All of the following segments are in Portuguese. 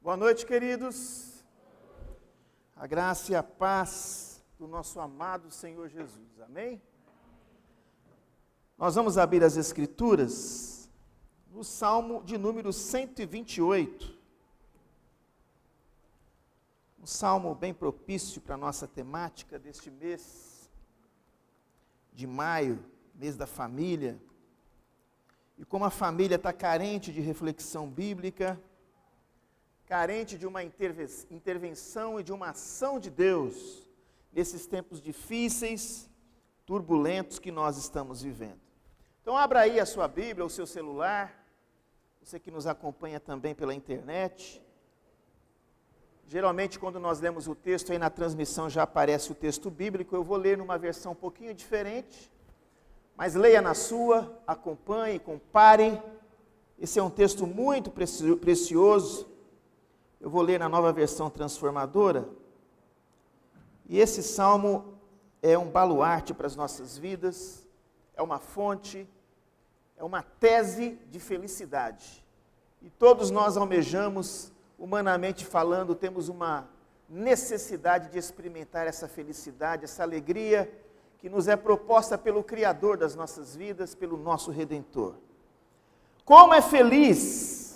Boa noite, queridos. A graça e a paz do nosso amado Senhor Jesus. Amém? Nós vamos abrir as Escrituras no Salmo de número 128. Um salmo bem propício para a nossa temática deste mês de maio, mês da família. E como a família está carente de reflexão bíblica, carente de uma intervenção e de uma ação de Deus nesses tempos difíceis, turbulentos que nós estamos vivendo. Então abra aí a sua Bíblia, o seu celular, você que nos acompanha também pela internet. Geralmente quando nós lemos o texto aí na transmissão já aparece o texto bíblico, eu vou ler numa versão um pouquinho diferente, mas leia na sua, acompanhe, compare. Esse é um texto muito precioso. Eu vou ler na Nova Versão Transformadora. E esse salmo é um baluarte para as nossas vidas, é uma fonte, é uma tese de felicidade. E todos nós almejamos, humanamente falando, temos uma necessidade de experimentar essa felicidade, essa alegria que nos é proposta pelo Criador das nossas vidas, pelo nosso Redentor. Como é feliz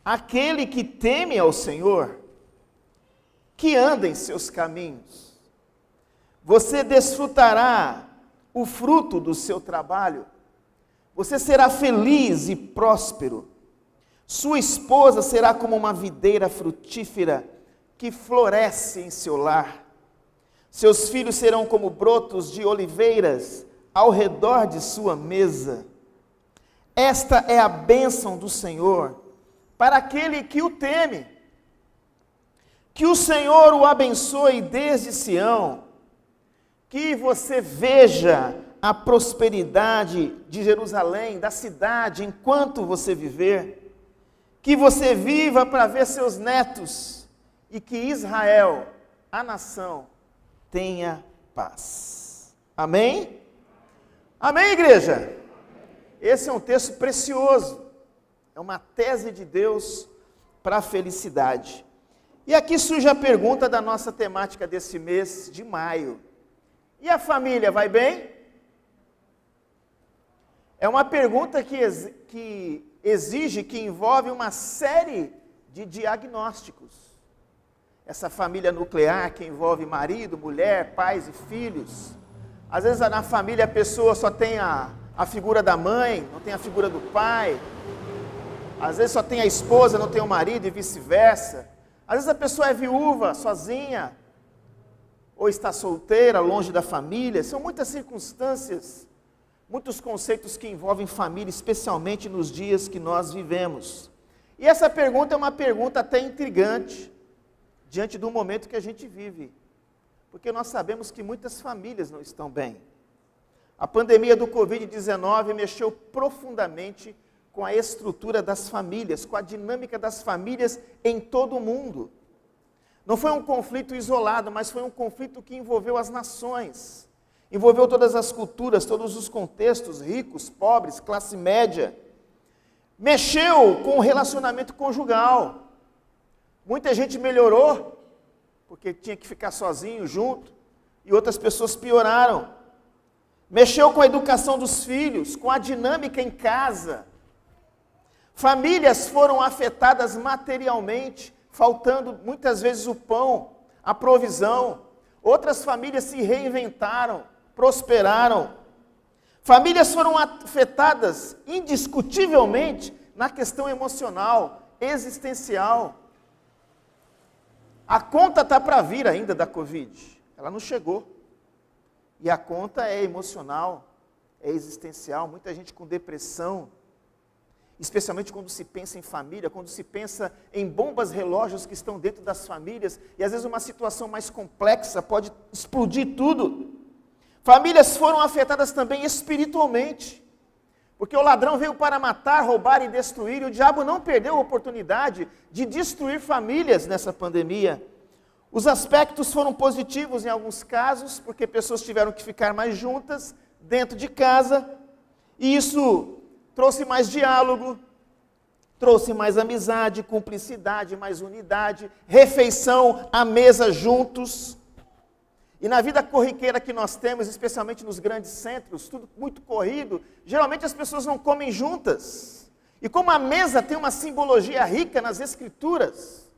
aquele que teme ao Senhor, que anda em seus caminhos. Você desfrutará o fruto do seu trabalho, você será feliz e próspero. Sua esposa será como uma videira frutífera que floresce em seu lar. Seus filhos serão como brotos de oliveiras ao redor de sua mesa. Esta é a bênção do Senhor para aquele que o teme. Que o Senhor o abençoe desde Sião, que você veja a prosperidade de Jerusalém, da cidade, enquanto você viver, que você viva para ver seus netos, e que Israel, a nação, tenha paz. Amém? Amém, igreja? Esse é um texto precioso. É uma tese de Deus para a felicidade. E aqui surge a pergunta da nossa temática desse mês de maio. E a família vai bem? É uma pergunta que exige, que envolve uma série de diagnósticos. Essa família nuclear que envolve marido, mulher, pais e filhos. Às vezes na família a pessoa só tem a figura da mãe, não tem a figura do pai. Às vezes só tem a esposa, não tem o marido e vice-versa. Às vezes a pessoa é viúva, sozinha, ou está solteira, longe da família. São muitas circunstâncias, muitos conceitos que envolvem família, especialmente nos dias que nós vivemos. E essa pergunta é uma pergunta até intrigante, diante do momento que a gente vive. Porque nós sabemos que muitas famílias não estão bem. A pandemia do Covid-19 mexeu profundamente com a estrutura das famílias, com a dinâmica das famílias em todo o mundo. Não foi um conflito isolado, mas foi um conflito que envolveu as nações, envolveu todas as culturas, todos os contextos, ricos, pobres, classe média. Mexeu com o relacionamento conjugal. Muita gente melhorou, porque tinha que ficar sozinho, junto, e outras pessoas pioraram. Mexeu com a educação dos filhos, com a dinâmica em casa. Famílias foram afetadas materialmente, faltando muitas vezes o pão, a provisão. Outras famílias se reinventaram, prosperaram. Famílias foram afetadas indiscutivelmente na questão emocional, existencial. A conta está para vir ainda da Covid, ela não chegou. E a conta é emocional, é existencial, muita gente com depressão, especialmente quando se pensa em família, quando se pensa em bombas relógios que estão dentro das famílias, e às vezes uma situação mais complexa pode explodir tudo. Famílias foram afetadas também espiritualmente, porque o ladrão veio para matar, roubar e destruir, e o diabo não perdeu a oportunidade de destruir famílias nessa pandemia. Os aspectos foram positivos em alguns casos, porque pessoas tiveram que ficar mais juntas, dentro de casa, e isso trouxe mais diálogo, trouxe mais amizade, cumplicidade, mais unidade, refeição à mesa juntos. E na vida corriqueira que nós temos, especialmente nos grandes centros, tudo muito corrido, geralmente as pessoas não comem juntas. E como a mesa tem uma simbologia rica nas Escrituras,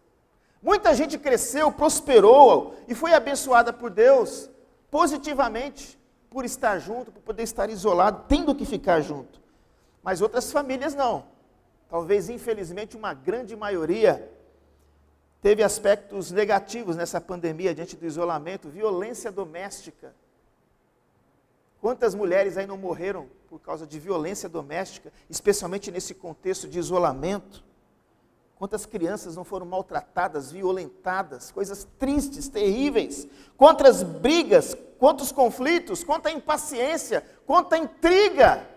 muita gente cresceu, prosperou e foi abençoada por Deus positivamente por estar junto, por poder estar isolado, tendo que ficar junto. Mas outras famílias não. Talvez, infelizmente, uma grande maioria teve aspectos negativos nessa pandemia, diante do isolamento, violência doméstica. Quantas mulheres aí não morreram por causa de violência doméstica, especialmente nesse contexto de isolamento? Quantas crianças não foram maltratadas, violentadas, coisas tristes, terríveis? Quantas brigas, quantos conflitos, quanta impaciência, quanta intriga.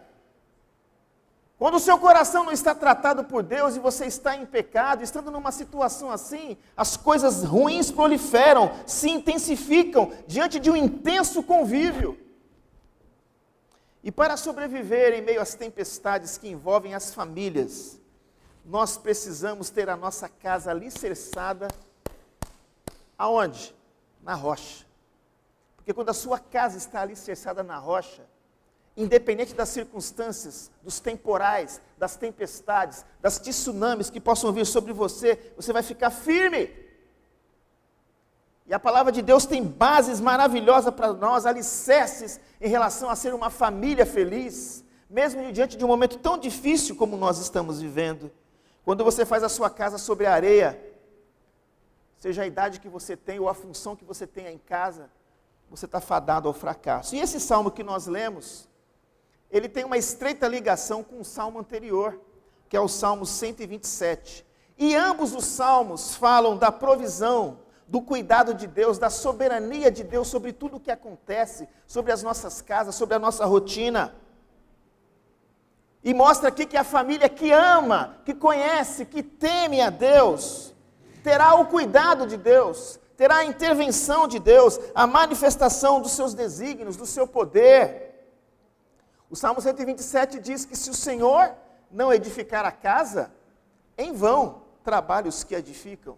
Quando o seu coração não está tratado por Deus e você está em pecado, estando numa situação assim, as coisas ruins proliferam, se intensificam diante de um intenso convívio. E para sobreviver em meio às tempestades que envolvem as famílias, nós precisamos ter a nossa casa alicerçada aonde? Na rocha. Porque quando a sua casa está alicerçada na rocha, independente das circunstâncias, dos temporais, das tempestades, das tsunamis que possam vir sobre você, você vai ficar firme. E a palavra de Deus tem bases maravilhosas para nós, alicerces em relação a ser uma família feliz, mesmo diante de um momento tão difícil como nós estamos vivendo. Quando você faz a sua casa sobre a areia, seja a idade que você tem ou a função que você tenha em casa, você está fadado ao fracasso. E esse salmo que nós lemos, ele tem uma estreita ligação com o salmo anterior, que é o Salmo 127. E ambos os salmos falam da provisão, do cuidado de Deus, da soberania de Deus sobre tudo o que acontece, sobre as nossas casas, sobre a nossa rotina. E mostra aqui que a família que ama, que conhece, que teme a Deus, terá o cuidado de Deus, terá a intervenção de Deus, a manifestação dos seus desígnios, do seu poder. O Salmo 127 diz que se o Senhor não edificar a casa, em vão trabalham os que edificam.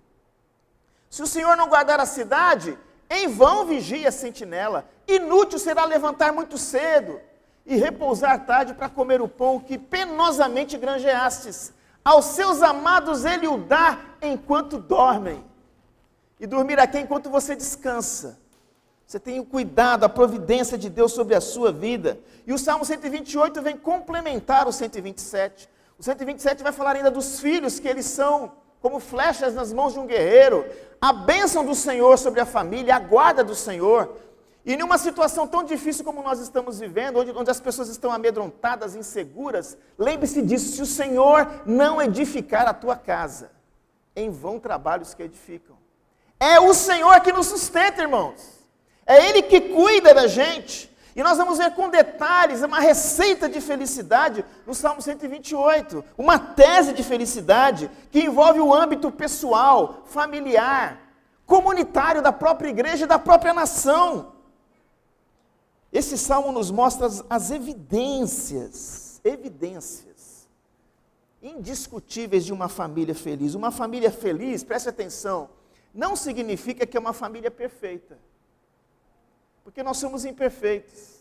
Se o Senhor não guardar a cidade, em vão vigia a sentinela. Inútil será levantar muito cedo e repousar tarde para comer o pão que penosamente granjeastes. Aos seus amados ele o dá enquanto dormem. E dormir aqui enquanto você descansa. Você tem o cuidado, a providência de Deus sobre a sua vida. E o Salmo 128 vem complementar o 127. O 127 vai falar ainda dos filhos, que eles são como flechas nas mãos de um guerreiro. A bênção do Senhor sobre a família, a guarda do Senhor. E numa situação tão difícil como nós estamos vivendo, onde as pessoas estão amedrontadas, inseguras, lembre-se disso: se o Senhor não edificar a tua casa, em vão trabalham os que edificam. É o Senhor que nos sustenta, irmãos. É Ele que cuida da gente. E nós vamos ver com detalhes uma receita de felicidade no Salmo 128. Uma tese de felicidade que envolve o âmbito pessoal, familiar, comunitário da própria igreja e da própria nação. Esse salmo nos mostra as evidências indiscutíveis de uma família feliz. Uma família feliz, preste atenção, não significa que é uma família perfeita. Porque nós somos imperfeitos.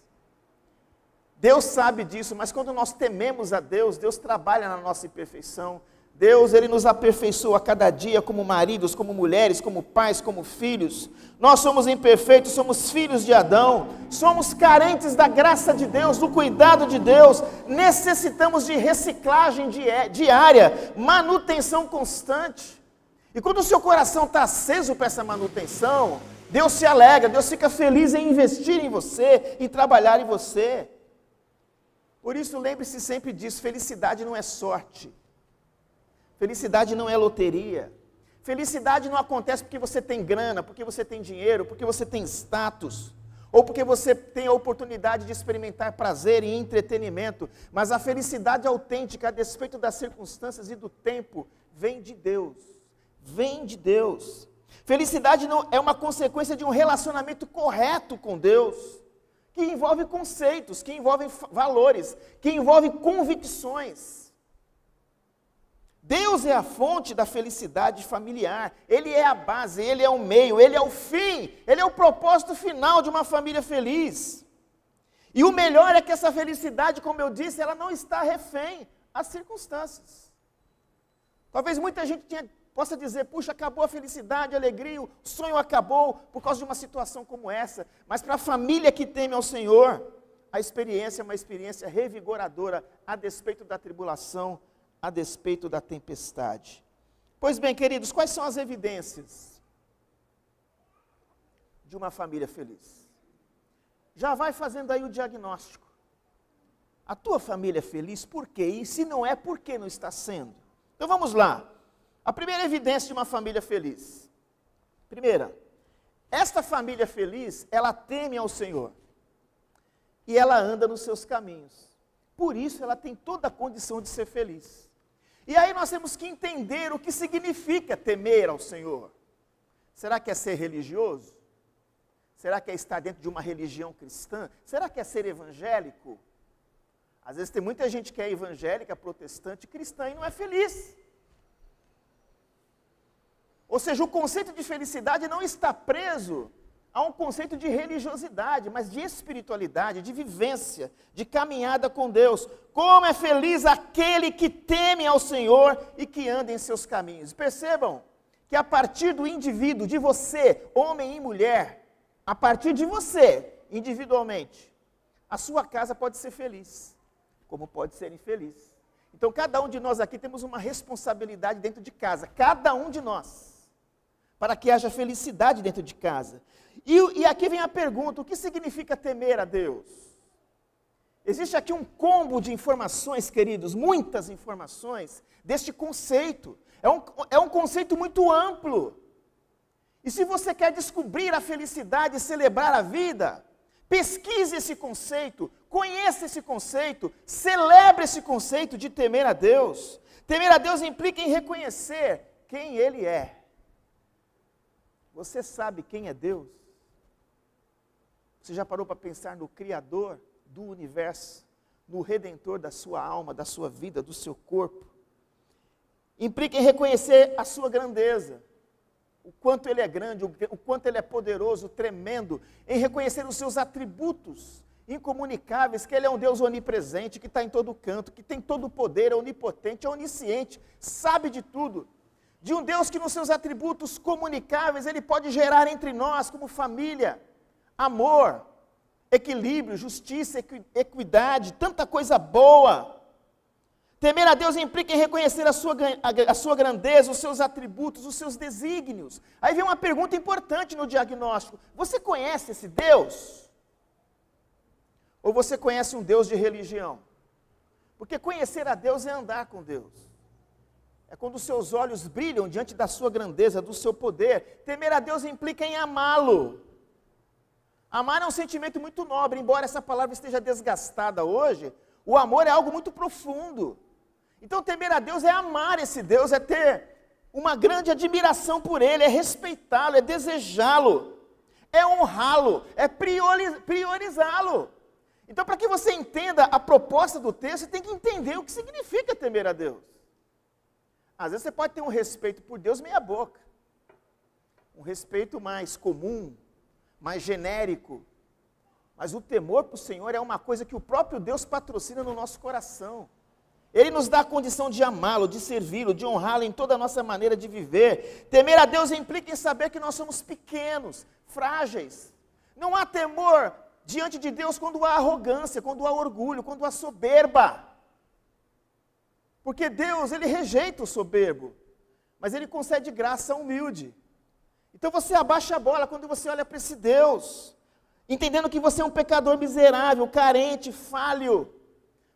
Deus sabe disso, mas quando nós tememos a Deus, Deus trabalha na nossa imperfeição. Deus, Ele nos aperfeiçoa a cada dia como maridos, como mulheres, como pais, como filhos. Nós somos imperfeitos, somos filhos de Adão, somos carentes da graça de Deus, do cuidado de Deus, necessitamos de reciclagem diária, manutenção constante. E quando o seu coração está aceso para essa manutenção, Deus se alegra, Deus fica feliz em investir em você, em trabalhar em você. Por isso, lembre-se sempre disso: felicidade não é sorte. Felicidade não é loteria. Felicidade não acontece porque você tem grana, porque você tem dinheiro, porque você tem status, ou porque você tem a oportunidade de experimentar prazer e entretenimento. Mas a felicidade autêntica, a despeito das circunstâncias e do tempo, vem de Deus. Vem de Deus. Felicidade não é uma consequência de um relacionamento correto com Deus, que envolve conceitos, que envolve valores, que envolve convicções. Deus é a fonte da felicidade familiar. Ele é a base, Ele é o meio, Ele é o fim, Ele é o propósito final de uma família feliz. E o melhor é que essa felicidade, como eu disse, ela não está refém às circunstâncias. Talvez muita gente possa dizer, puxa, acabou a felicidade, a alegria, o sonho acabou por causa de uma situação como essa. Mas para a família que teme ao Senhor, a experiência é uma experiência revigoradora, a despeito da tribulação, a despeito da tempestade. Pois bem, queridos, quais são as evidências de uma família feliz? Já vai fazendo aí o diagnóstico. A tua família é feliz por quê? E se não é, por que não está sendo? Então vamos lá. A primeira evidência de uma família feliz. Primeira, esta família feliz, ela teme ao Senhor. E ela anda nos seus caminhos. Por isso ela tem toda a condição de ser feliz. E aí nós temos que entender o que significa temer ao Senhor. Será que é ser religioso? Será que é estar dentro de uma religião cristã? Será que é ser evangélico? Às vezes tem muita gente que é evangélica, protestante, cristã e não é feliz. Ou seja, o conceito de felicidade não está preso a um conceito de religiosidade, mas de espiritualidade, de vivência, de caminhada com Deus. Como é feliz aquele que teme ao Senhor e que anda em seus caminhos. Percebam que a partir do indivíduo, de você, homem e mulher, a partir de você, individualmente, a sua casa pode ser feliz, como pode ser infeliz. Então, cada um de nós aqui temos uma responsabilidade dentro de casa, cada um de nós, para que haja felicidade dentro de casa. E aqui vem a pergunta, o que significa temer a Deus? Existe aqui um combo de informações, queridos, muitas informações, deste conceito. É um conceito muito amplo. E se você quer descobrir a felicidade e celebrar a vida, pesquise esse conceito, conheça esse conceito, celebre esse conceito de temer a Deus. Temer a Deus implica em reconhecer quem Ele é. Você sabe quem é Deus? Você já parou para pensar no Criador do universo, no Redentor da sua alma, da sua vida, do seu corpo? Implica em reconhecer a sua grandeza. O quanto Ele é grande, o quanto Ele é poderoso, tremendo, em reconhecer os seus atributos incomunicáveis, que Ele é um Deus onipresente, que está em todo canto, que tem todo o poder, é onipotente, é onisciente, sabe de tudo. De um Deus que nos seus atributos comunicáveis, Ele pode gerar entre nós, como família, amor, equilíbrio, justiça, equidade, tanta coisa boa. Temer a Deus implica em reconhecer a sua grandeza, os seus atributos, os seus desígnios. Aí vem uma pergunta importante no diagnóstico. Você conhece esse Deus? Ou você conhece um Deus de religião? Porque conhecer a Deus é andar com Deus. É quando os seus olhos brilham diante da sua grandeza, do seu poder. Temer a Deus implica em amá-lo. Amar é um sentimento muito nobre, embora essa palavra esteja desgastada hoje, o amor é algo muito profundo. Então, temer a Deus é amar esse Deus, é ter uma grande admiração por Ele, é respeitá-lo, é desejá-lo, é honrá-lo, é priorizá-lo. Então, para que você entenda a proposta do texto, você tem que entender o que significa temer a Deus. Às vezes você pode ter um respeito por Deus meia boca, um respeito mais comum, mais genérico, mas o temor para o Senhor é uma coisa que o próprio Deus patrocina no nosso coração. Ele nos dá a condição de amá-lo, de servi-lo, de honrá-lo em toda a nossa maneira de viver. Temer a Deus implica em saber que nós somos pequenos, frágeis. Não há temor diante de Deus quando há arrogância, quando há orgulho, quando há soberba. Porque Deus, Ele rejeita o soberbo, mas Ele concede graça ao humilde. Então você abaixa a bola quando você olha para esse Deus, entendendo que você é um pecador miserável, carente, falho.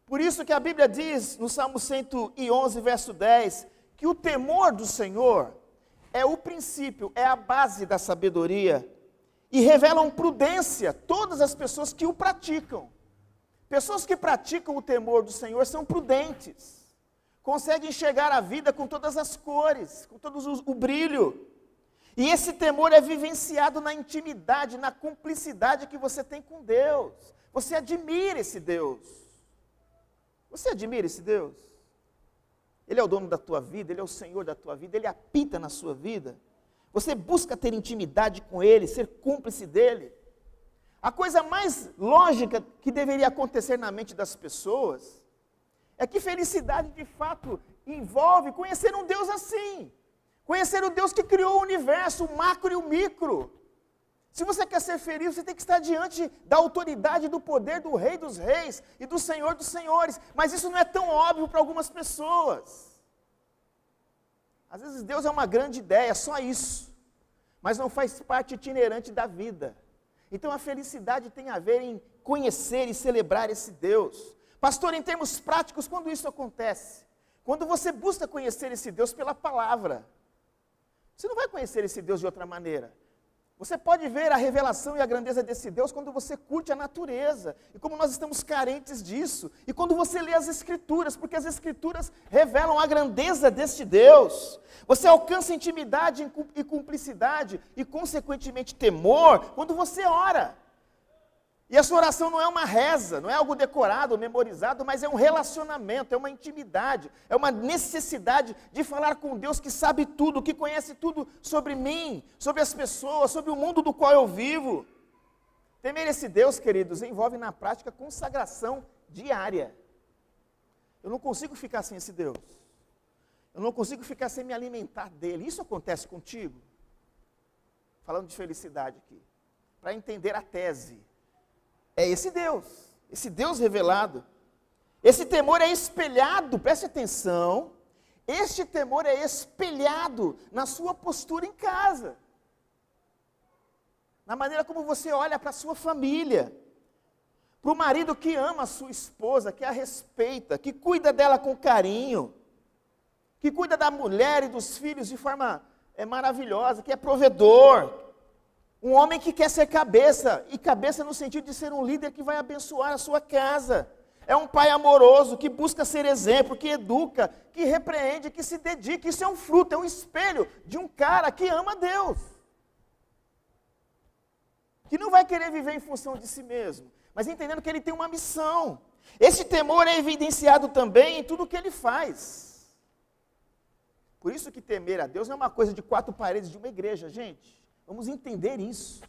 Por isso que a Bíblia diz, no Salmo 111, verso 10, que o temor do Senhor é o princípio, é a base da sabedoria, e revelam prudência todas as pessoas que o praticam. Pessoas que praticam o temor do Senhor são prudentes, conseguem enxergar a vida com todas as cores, com todo o brilho. E esse temor é vivenciado na intimidade, na cumplicidade que você tem com Deus. Você admira esse Deus. Você admira esse Deus? Ele é o dono da tua vida, Ele é o Senhor da tua vida, Ele apita na sua vida. Você busca ter intimidade com Ele, ser cúmplice dEle. A coisa mais lógica que deveria acontecer na mente das pessoas é que felicidade de fato envolve conhecer um Deus assim. Conhecer o Deus que criou o universo, o macro e o micro. Se você quer ser feliz, você tem que estar diante da autoridade e do poder do Rei dos Reis e do Senhor dos Senhores. Mas isso não é tão óbvio para algumas pessoas. Às vezes Deus é uma grande ideia, só isso. Mas não faz parte itinerante da vida. Então a felicidade tem a ver em conhecer e celebrar esse Deus. Pastor, em termos práticos, quando isso acontece? Quando você busca conhecer esse Deus pela palavra. Você não vai conhecer esse Deus de outra maneira. Você pode ver a revelação e a grandeza desse Deus quando você curte a natureza. E como nós estamos carentes disso. E quando você lê as Escrituras, porque as Escrituras revelam a grandeza deste Deus. Você alcança intimidade e cumplicidade e, consequentemente, temor quando você ora. E a sua oração não é uma reza, não é algo decorado, memorizado, mas é um relacionamento, é uma intimidade, é uma necessidade de falar com Deus que sabe tudo, que conhece tudo sobre mim, sobre as pessoas, sobre o mundo do qual eu vivo. Temer esse Deus, queridos, envolve na prática consagração diária. Eu não consigo ficar sem esse Deus. Eu não consigo ficar sem me alimentar dele. Isso acontece contigo? Falando de felicidade aqui. Para entender a tese. É esse Deus revelado. Esse temor é espelhado, preste atenção, este temor é espelhado na sua postura em casa. Na maneira como você olha para a sua família. Para o marido que ama a sua esposa, que a respeita, que cuida dela com carinho, que cuida da mulher e dos filhos de forma maravilhosa, que é provedor. Um homem que quer ser cabeça, e cabeça no sentido de ser um líder que vai abençoar a sua casa. É um pai amoroso, que busca ser exemplo, que educa, que repreende, que se dedica. Isso é um fruto, é um espelho de um cara que ama Deus. Que não vai querer viver em função de si mesmo, mas entendendo que ele tem uma missão. Esse temor é evidenciado também em tudo que ele faz. Por isso que temer a Deus não é uma coisa de quatro paredes de uma igreja, gente. Vamos entender isso.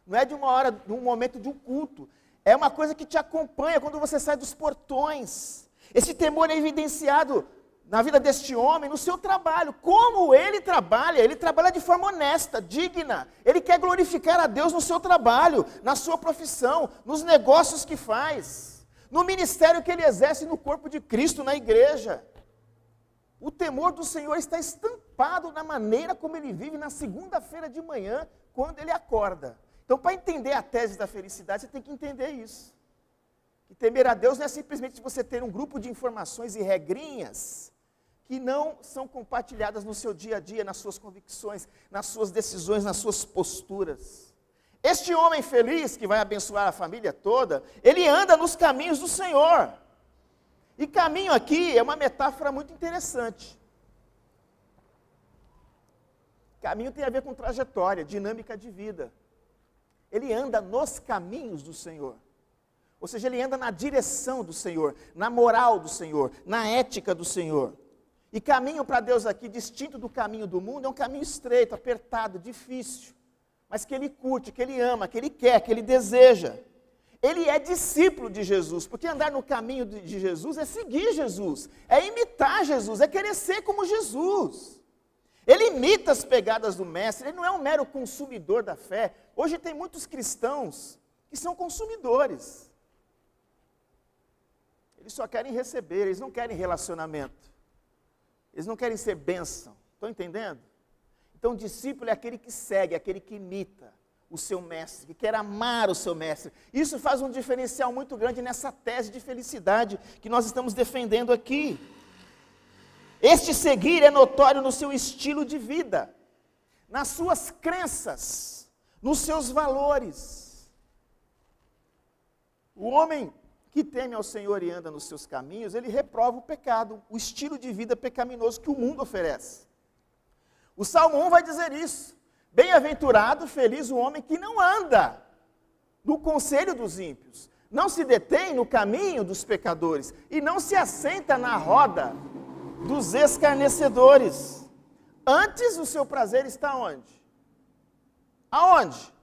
Não é de uma hora, de um momento de um culto. É uma coisa que te acompanha quando você sai dos portões. Esse temor é evidenciado na vida deste homem, no seu trabalho. Como ele trabalha de forma honesta, digna. Ele quer glorificar a Deus no seu trabalho, na sua profissão, nos negócios que faz, no ministério que ele exerce no corpo de Cristo, na igreja. O temor do Senhor está estampado na maneira como ele vive na segunda-feira de manhã, quando ele acorda. Então, para entender a tese da felicidade, você tem que entender isso. Que temer a Deus não é simplesmente você ter um grupo de informações e regrinhas que não são compartilhadas no seu dia a dia, nas suas convicções, nas suas decisões, nas suas posturas. Este homem feliz, que vai abençoar a família toda, ele anda nos caminhos do Senhor. E caminho aqui é uma metáfora muito interessante. Caminho tem a ver com trajetória, dinâmica de vida. Ele anda nos caminhos do Senhor. Ou seja, ele anda na direção do Senhor, na moral do Senhor, na ética do Senhor. E caminho para Deus aqui, distinto do caminho do mundo, é um caminho estreito, apertado, difícil. Mas que ele curte, que ele ama, que ele quer, que ele deseja. Ele é discípulo de Jesus, porque andar no caminho de Jesus é seguir Jesus, é imitar Jesus, é querer ser como Jesus. Ele imita as pegadas do mestre, ele não é um mero consumidor da fé. Hoje tem muitos cristãos que são consumidores. Eles só querem receber, eles não querem relacionamento. Eles não querem ser bênção, estão entendendo? Então discípulo é aquele que segue, é aquele que imita o seu mestre, que quer amar o seu mestre. Isso faz um diferencial muito grande nessa tese de felicidade que nós estamos defendendo aqui. Este seguir é notório no seu estilo de vida, nas suas crenças, nos seus valores. O homem que teme ao Senhor e anda nos seus caminhos, ele reprova o pecado, o estilo de vida pecaminoso que o mundo oferece. O Salmo 1 vai dizer isso. Bem-aventurado, feliz o homem que não anda no conselho dos ímpios, não se detém no caminho dos pecadores e não se assenta na roda dos escarnecedores. Antes o seu prazer está onde? Aonde?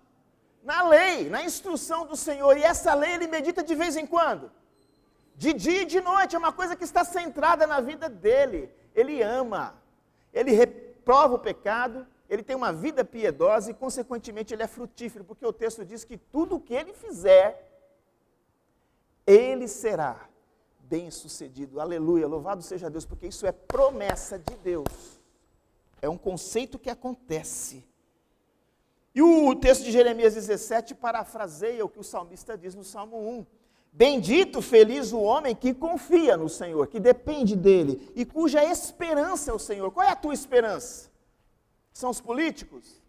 Na lei, na instrução do Senhor. E essa lei ele medita de vez em quando. De dia e de noite, é uma coisa que está centrada na vida dele. Ele ama, ele reprova o pecado, ele tem uma vida piedosa e, consequentemente, ele é frutífero, porque o texto diz que tudo o que ele fizer, ele será bem-sucedido. Aleluia, louvado seja Deus, porque isso é promessa de Deus. É um conceito que acontece. E o texto de Jeremias 17 parafraseia o que o salmista diz no Salmo 1. Bendito, feliz o homem que confia no Senhor, que depende dele e cuja esperança é o Senhor. Qual é a tua esperança? São os políticos?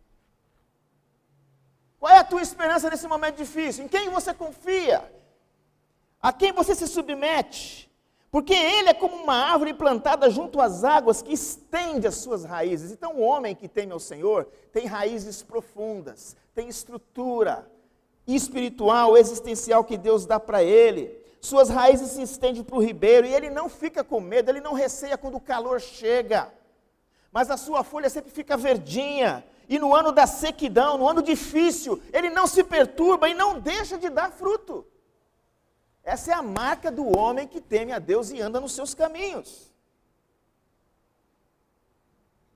Qual é a tua esperança nesse momento difícil? Em quem você confia? A quem você se submete? Porque ele é como uma árvore plantada junto às águas que estende as suas raízes. Então o homem que teme ao Senhor tem raízes profundas, tem estrutura espiritual, existencial que Deus dá para ele. Suas raízes se estendem para o ribeiro e ele não fica com medo, ele não receia quando o calor chega. Mas a sua folha sempre fica verdinha. E no ano da sequidão, no ano difícil, ele não se perturba e não deixa de dar fruto. Essa é a marca do homem que teme a Deus e anda nos seus caminhos.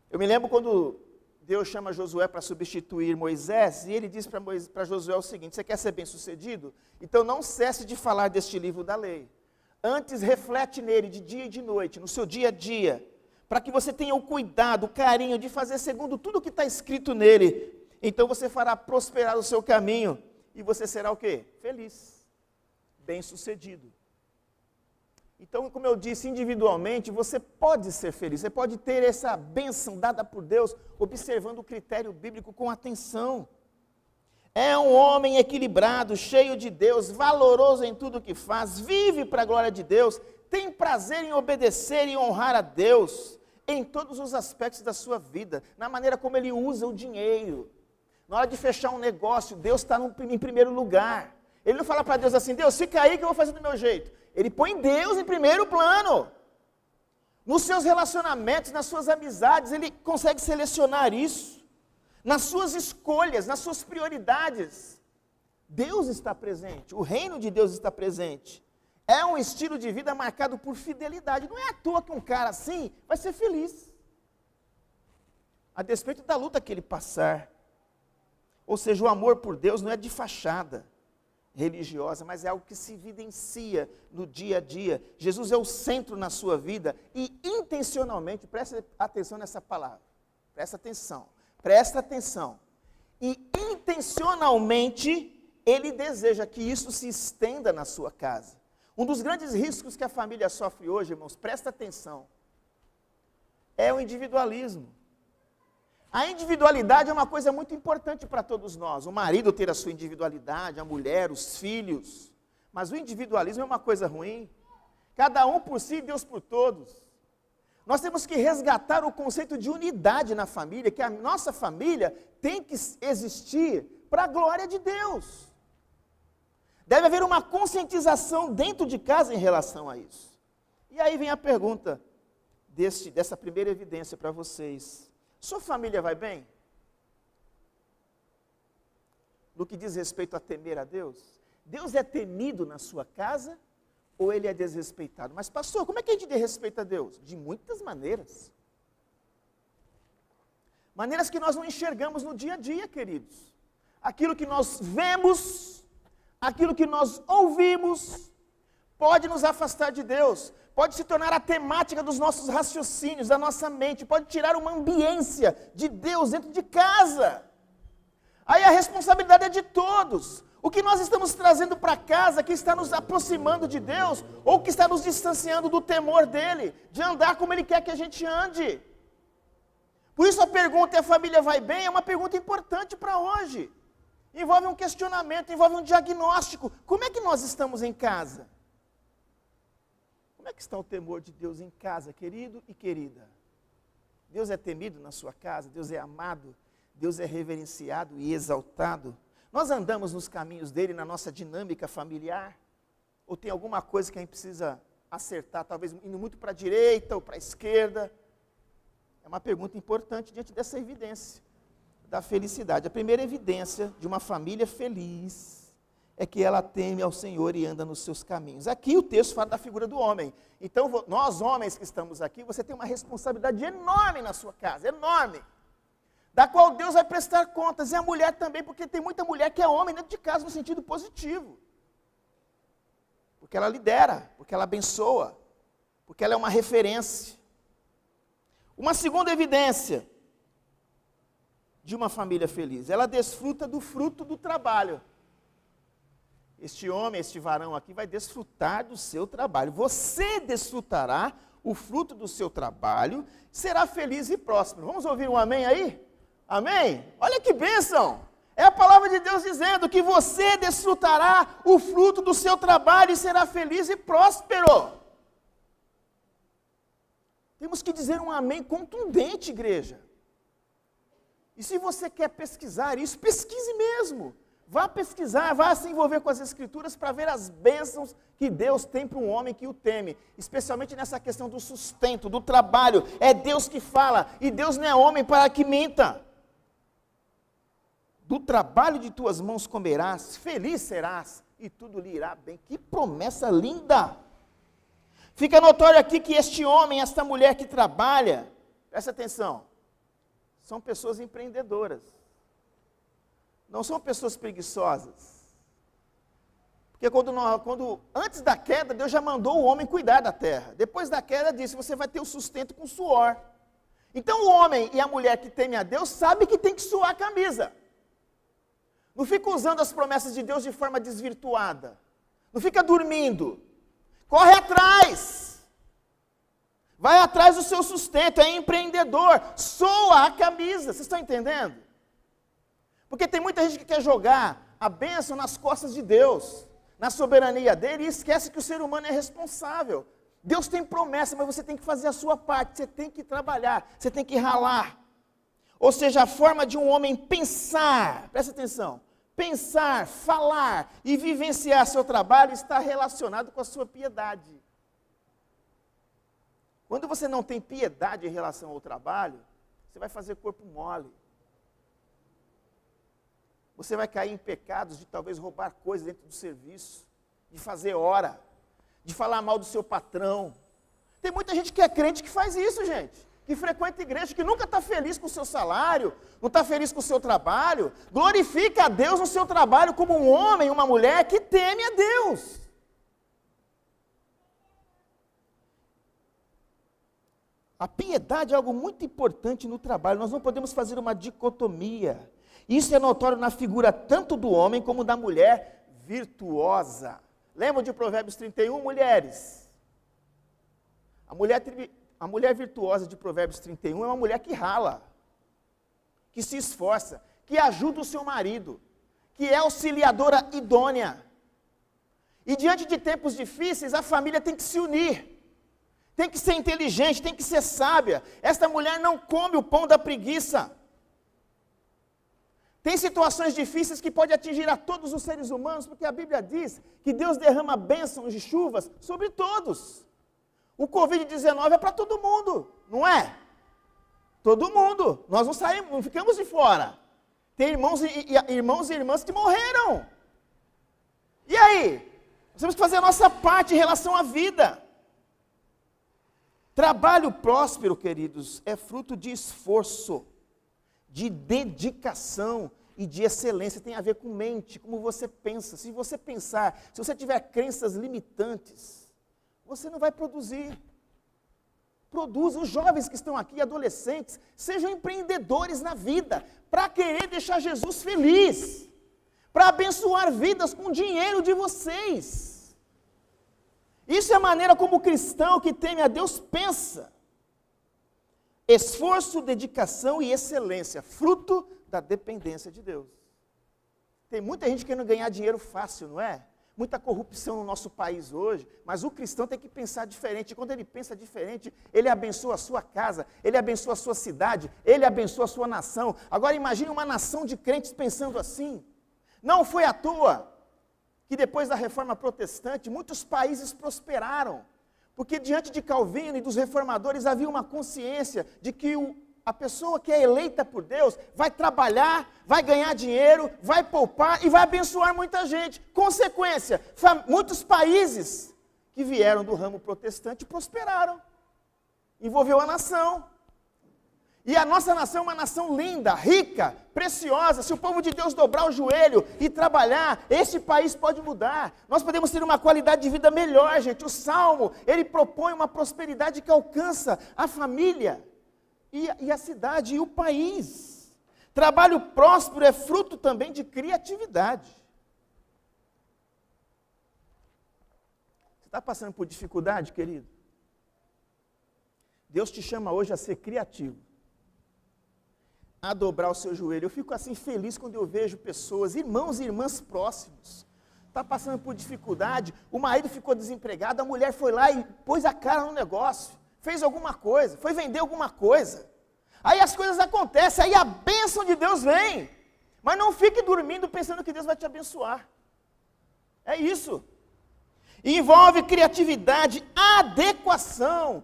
Eu me lembro quando Deus chama Josué para substituir Moisés, e ele diz para Josué o seguinte: você quer ser bem-sucedido? Então não cesse de falar deste livro da lei. Antes reflete nele de dia e de noite, no seu dia a dia, para que você tenha o cuidado, o carinho de fazer segundo tudo que está escrito nele. Então você fará prosperar o seu caminho, e você será o quê? Feliz, bem-sucedido. Então, como eu disse, individualmente, você pode ser feliz, você pode ter essa bênção dada por Deus, observando o critério bíblico com atenção. É um homem equilibrado, cheio de Deus, valoroso em tudo que faz, vive para a glória de Deus, tem prazer em obedecer e honrar a Deus, em todos os aspectos da sua vida, na maneira como ele usa o dinheiro. Na hora de fechar um negócio, Deus está em primeiro lugar. Ele não fala para Deus assim: Deus, fica aí que eu vou fazer do meu jeito. Ele põe Deus em primeiro plano. Nos seus relacionamentos, nas suas amizades, ele consegue selecionar isso. Nas suas escolhas, nas suas prioridades. Deus está presente, o reino de Deus está presente. É um estilo de vida marcado por fidelidade. Não é à toa que um cara assim vai ser feliz, a despeito da luta que ele passar. Ou seja, o amor por Deus não é de fachada religiosa, mas é algo que se evidencia no dia a dia. Jesus é o centro na sua vida e intencionalmente, presta atenção nessa palavra, presta atenção, e intencionalmente ele deseja que isso se estenda na sua casa. Um dos grandes riscos que a família sofre hoje, irmãos, presta atenção, é o individualismo. A individualidade é uma coisa muito importante para todos nós. O marido ter a sua individualidade, a mulher, os filhos. Mas o individualismo é uma coisa ruim. Cada um por si, Deus por todos. Nós temos que resgatar o conceito de unidade na família, que a nossa família tem que existir para a glória de Deus. Deve haver uma conscientização dentro de casa em relação a isso. E aí vem a pergunta dessa primeira evidência para vocês. Sua família vai bem? No que diz respeito a temer a Deus? Deus é temido na sua casa ou ele é desrespeitado? Mas pastor, como é que a gente desrespeita a Deus? De muitas maneiras. Maneiras que nós não enxergamos no dia a dia, queridos. Aquilo que nós vemos, aquilo que nós ouvimos, pode nos afastar de Deus. Pode se tornar a temática dos nossos raciocínios, da nossa mente, pode tirar uma ambiência de Deus dentro de casa. Aí a responsabilidade é de todos. O que nós estamos trazendo para casa, que está nos aproximando de Deus, ou que está nos distanciando do temor dEle, de andar como Ele quer que a gente ande. Por isso a pergunta, a família vai bem, é uma pergunta importante para hoje. Envolve um questionamento, envolve um diagnóstico. Como é que nós estamos em casa? Como é que está o temor de Deus em casa, querido e querida? Deus é temido na sua casa, Deus é amado, Deus é reverenciado e exaltado. Nós andamos nos caminhos dele, na nossa dinâmica familiar? Ou tem alguma coisa que a gente precisa acertar, talvez indo muito para a direita ou para a esquerda? É uma pergunta importante diante dessa evidência da felicidade. A primeira evidência de uma família feliz é que ela teme ao Senhor e anda nos seus caminhos. Aqui o texto fala da figura do homem. Então, nós homens que estamos aqui, você tem uma responsabilidade enorme na sua casa, enorme, da qual Deus vai prestar contas. E a mulher também, porque tem muita mulher que é homem dentro de casa no sentido positivo. Porque ela lidera, porque ela abençoa, porque ela é uma referência. Uma segunda evidência de uma família feliz, ela desfruta do fruto do trabalho. Este homem, este varão aqui vai desfrutar do seu trabalho. Você desfrutará o fruto do seu trabalho, será feliz e próspero. Vamos ouvir um amém aí? Amém? Olha que bênção! É a palavra de Deus dizendo que você desfrutará o fruto do seu trabalho e será feliz e próspero. Temos que dizer um amém contundente, igreja. E se você quer pesquisar isso, pesquise mesmo. Vá pesquisar, vá se envolver com as Escrituras para ver as bênçãos que Deus tem para um homem que o teme. Especialmente nessa questão do sustento, do trabalho. É Deus que fala, e Deus não é homem para que minta. Do trabalho de tuas mãos comerás, feliz serás, e tudo lhe irá bem. Que promessa linda! Fica notório aqui que este homem, esta mulher que trabalha, presta atenção, são pessoas empreendedoras. Não são pessoas preguiçosas. Porque antes da queda, Deus já mandou o homem cuidar da terra. Depois da queda, disse, você vai ter o sustento com suor. Então o homem e a mulher que temem a Deus sabem que tem que suar a camisa. Não fica usando as promessas de Deus de forma desvirtuada. Não fica dormindo. Corre atrás. Vai atrás do seu sustento, é empreendedor. Soa a camisa, vocês estão entendendo? Porque tem muita gente que quer jogar a bênção nas costas de Deus, na soberania dele, e esquece que o ser humano é responsável. Deus tem promessa, mas você tem que fazer a sua parte, você tem que trabalhar, você tem que ralar. Ou seja, a forma de um homem pensar, presta atenção, pensar, falar e vivenciar seu trabalho está relacionado com a sua piedade. Quando você não tem piedade em relação ao trabalho, você vai fazer corpo mole. Você vai cair em pecados de talvez roubar coisas dentro do serviço, de fazer hora, de falar mal do seu patrão. Tem muita gente que é crente que faz isso, gente. Que frequenta a igreja, que nunca está feliz com o seu salário, não está feliz com o seu trabalho. Glorifica a Deus no seu trabalho como um homem, uma mulher que teme a Deus. A piedade é algo muito importante no trabalho. Nós não podemos fazer uma dicotomia. Isso é notório na figura tanto do homem como da mulher virtuosa. Lembram de Provérbios 31, mulheres? A mulher virtuosa de Provérbios 31 é uma mulher que rala, que se esforça, que ajuda o seu marido, que é auxiliadora idônea. E diante de tempos difíceis, a família tem que se unir. Tem que ser inteligente, tem que ser sábia. Esta mulher não come o pão da preguiça. Tem situações difíceis que podem atingir a todos os seres humanos, porque a Bíblia diz que Deus derrama bênçãos de chuvas sobre todos. O Covid-19 é para todo mundo, não é? Todo mundo. Nós não saímos, não ficamos de fora. Tem irmãos e irmãs que morreram. E aí? Nós temos que fazer a nossa parte em relação à vida. Trabalho próspero, queridos, é fruto de esforço, de dedicação e de excelência. Tem a ver com mente, como você pensa. Se você pensar, se você tiver crenças limitantes, você não vai produzir. Produza. Os jovens que estão aqui, adolescentes, sejam empreendedores na vida, para querer deixar Jesus feliz, para abençoar vidas com o dinheiro de vocês. Isso é a maneira como o cristão que teme a Deus pensa. Esforço, dedicação e excelência, fruto da dependência de Deus. Tem muita gente querendo ganhar dinheiro fácil, não é? Muita corrupção no nosso país hoje, mas o cristão tem que pensar diferente. E quando ele pensa diferente, ele abençoa a sua casa, ele abençoa a sua cidade, ele abençoa a sua nação. Agora imagine uma nação de crentes pensando assim. Não foi à toa que depois da reforma protestante, muitos países prosperaram. Porque diante de Calvino e dos reformadores havia uma consciência de que a pessoa que é eleita por Deus vai trabalhar, vai ganhar dinheiro, vai poupar e vai abençoar muita gente. Consequência, muitos países que vieram do ramo protestante prosperaram. Envolveu a nação. E a nossa nação é uma nação linda, rica, preciosa. Se o povo de Deus dobrar o joelho e trabalhar, este país pode mudar. Nós podemos ter uma qualidade de vida melhor, gente. O Salmo, ele propõe uma prosperidade que alcança a família e a cidade e o país. Trabalho próspero é fruto também de criatividade. Você está passando por dificuldade, querido? Deus te chama hoje a ser criativo, a dobrar o seu joelho. Eu fico assim feliz quando eu vejo pessoas, irmãos e irmãs próximos, está passando por dificuldade, o marido ficou desempregado, a mulher foi lá e pôs a cara no negócio, fez alguma coisa, foi vender alguma coisa. Aí as coisas acontecem, aí a bênção de Deus vem. Mas não fique dormindo pensando que Deus vai te abençoar. É isso. Envolve criatividade, adequação.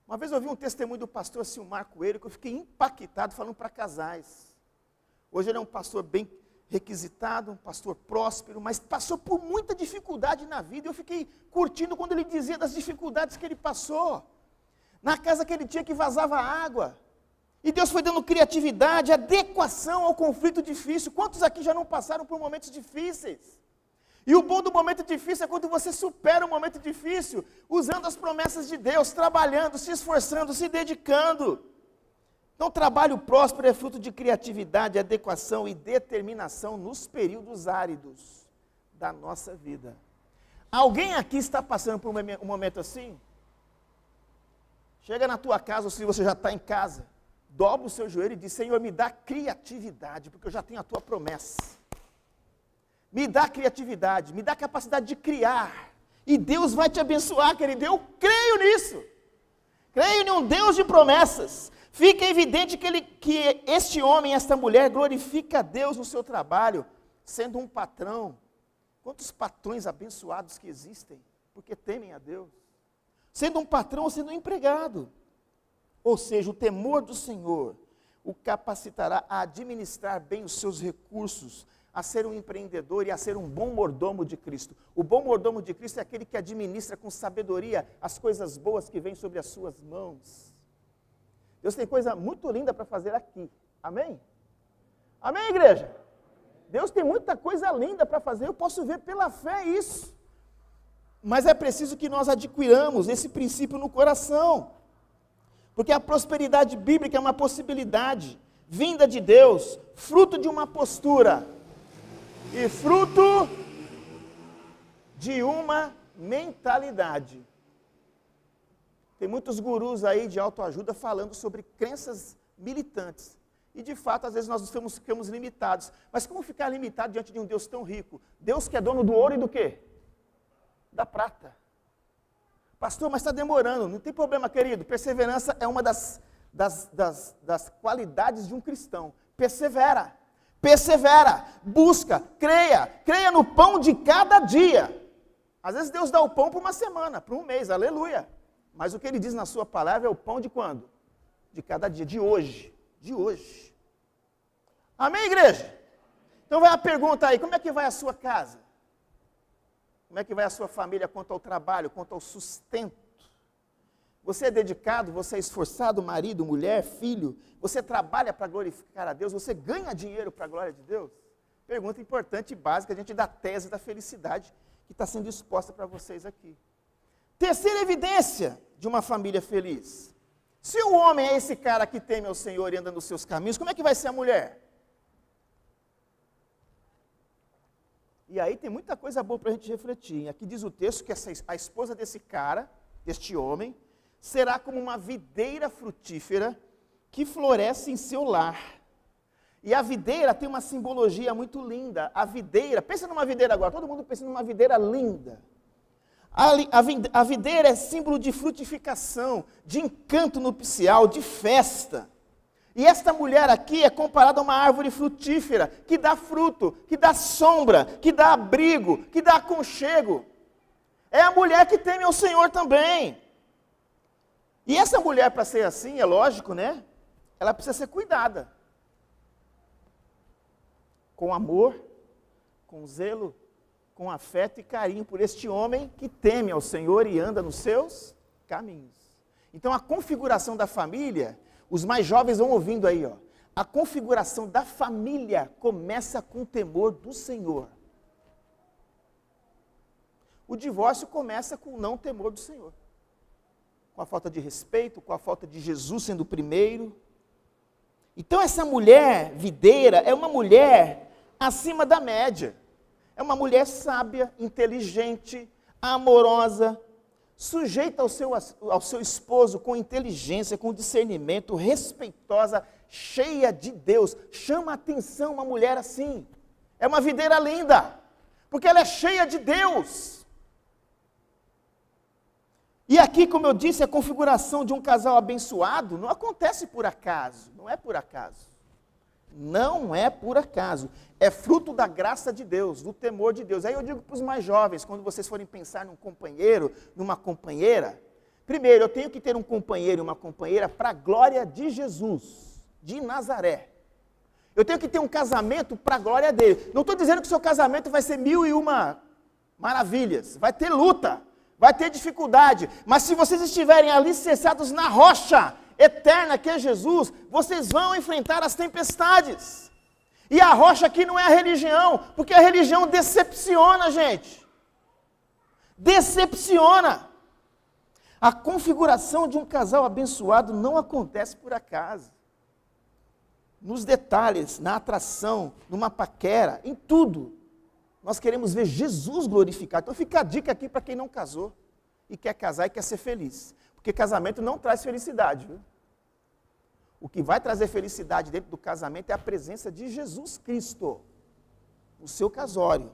Uma vez eu ouvi um testemunho do pastor Silmar Coelho, que eu fiquei impactado falando para casais. Hoje ele é um pastor bem requisitado, um pastor próspero, mas passou por muita dificuldade na vida. Eu fiquei curtindo quando ele dizia das dificuldades que ele passou. Na casa que ele tinha que vazava água. E Deus foi dando criatividade, adequação ao conflito difícil. Quantos aqui já não passaram por momentos difíceis? E o bom do momento difícil é quando você supera o momento difícil, usando as promessas de Deus, trabalhando, se esforçando, se dedicando. Então, trabalho próspero é fruto de criatividade, adequação e determinação nos períodos áridos da nossa vida. Alguém aqui está passando por um momento assim? Chega na tua casa, ou se você já está em casa, dobra o seu joelho e diz: Senhor, me dá criatividade, porque eu já tenho a tua promessa. Me dá criatividade, me dá capacidade de criar. E Deus vai te abençoar, querido. Eu creio nisso. Creio em um Deus de promessas. Fica evidente que este homem, esta mulher, glorifica a Deus no seu trabalho, sendo um patrão. Quantos patrões abençoados que existem, porque temem a Deus. Sendo um patrão ou sendo um empregado. Ou seja, o temor do Senhor o capacitará a administrar bem os seus recursos, a ser um empreendedor e a ser um bom mordomo de Cristo. O bom mordomo de Cristo é aquele que administra com sabedoria as coisas boas que vêm sobre as suas mãos. Deus tem coisa muito linda para fazer aqui. Amém? Amém, igreja? Deus tem muita coisa linda para fazer, eu posso ver pela fé isso. Mas é preciso que nós adquiramos esse princípio no coração. Porque a prosperidade bíblica é uma possibilidade vinda de Deus, fruto de uma postura e fruto de uma mentalidade. Tem muitos gurus aí de autoajuda falando sobre crenças militantes. E de fato, às vezes nós ficamos limitados. Mas como ficar limitado diante de um Deus tão rico? Deus que é dono do ouro e do quê? Da prata. Pastor, mas está demorando. Não tem problema, querido. Perseverança é uma das qualidades de um cristão. Persevera, busca, creia no pão de cada dia. Às vezes Deus dá o pão para uma semana, para um mês, aleluia. Mas o que Ele diz na sua palavra é o pão de quando? De cada dia, de hoje. Amém, igreja? Então vai a pergunta aí, como é que vai a sua casa? Como é que vai a sua família quanto ao trabalho, quanto ao sustento? Você é dedicado, você é esforçado, marido, mulher, filho? Você trabalha para glorificar a Deus? Você ganha dinheiro para a glória de Deus? Pergunta importante e básica, diante da tese da felicidade que está sendo exposta para vocês aqui. Terceira evidência de uma família feliz. Se o homem é esse cara que teme ao Senhor e anda nos seus caminhos, como é que vai ser a mulher? E aí tem muita coisa boa para a gente refletir. Aqui diz o texto que a esposa desse cara, deste homem, será como uma videira frutífera que floresce em seu lar. E a videira tem uma simbologia muito linda. A videira, pensa numa videira agora, todo mundo pensa numa videira linda. A videira é símbolo de frutificação, de encanto nupcial, de festa. E esta mulher aqui é comparada a uma árvore frutífera, que dá fruto, que dá sombra, que dá abrigo, que dá aconchego. é a mulher que teme ao Senhor também. E essa mulher, para ser assim, é lógico, né? Ela precisa ser cuidada. Com amor, com zelo, com afeto e carinho por este homem que teme ao Senhor e anda nos seus caminhos. Então a configuração da família, os mais jovens vão ouvindo aí, ó. A configuração da família começa com o temor do Senhor. O divórcio começa com o não temor do Senhor. Com a falta de respeito, com a falta de Jesus sendo o primeiro. Então essa mulher videira é uma mulher acima da média. É uma mulher sábia, inteligente, amorosa, sujeita ao seu esposo com inteligência, com discernimento, respeitosa, cheia de Deus. Chama a atenção uma mulher assim. É uma videira linda, porque ela é cheia de Deus. E aqui, como eu disse, a configuração de um casal abençoado não acontece por acaso, não é por acaso. Não é por acaso, é fruto da graça de Deus, do temor de Deus. Aí eu digo para os mais jovens, quando vocês forem pensar num companheiro, numa companheira, primeiro, eu tenho que ter um companheiro e uma companheira para a glória de Jesus, de Nazaré. Eu tenho que ter um casamento para a glória dele. Não estou dizendo que o seu casamento vai ser 1001 maravilhas, vai ter luta, vai ter dificuldade, mas se vocês estiverem alicerçados na rocha eterna que é Jesus, vocês vão enfrentar as tempestades. E a rocha aqui não é a religião, porque a religião decepciona, gente. Decepciona. A configuração de um casal abençoado não acontece por acaso. Nos detalhes, na atração, numa paquera, em tudo. Nós queremos ver Jesus glorificado. Então fica a dica aqui para quem não casou e quer casar e quer ser feliz. Porque casamento não traz felicidade, viu? O que vai trazer felicidade dentro do casamento é a presença de Jesus Cristo, no seu casório.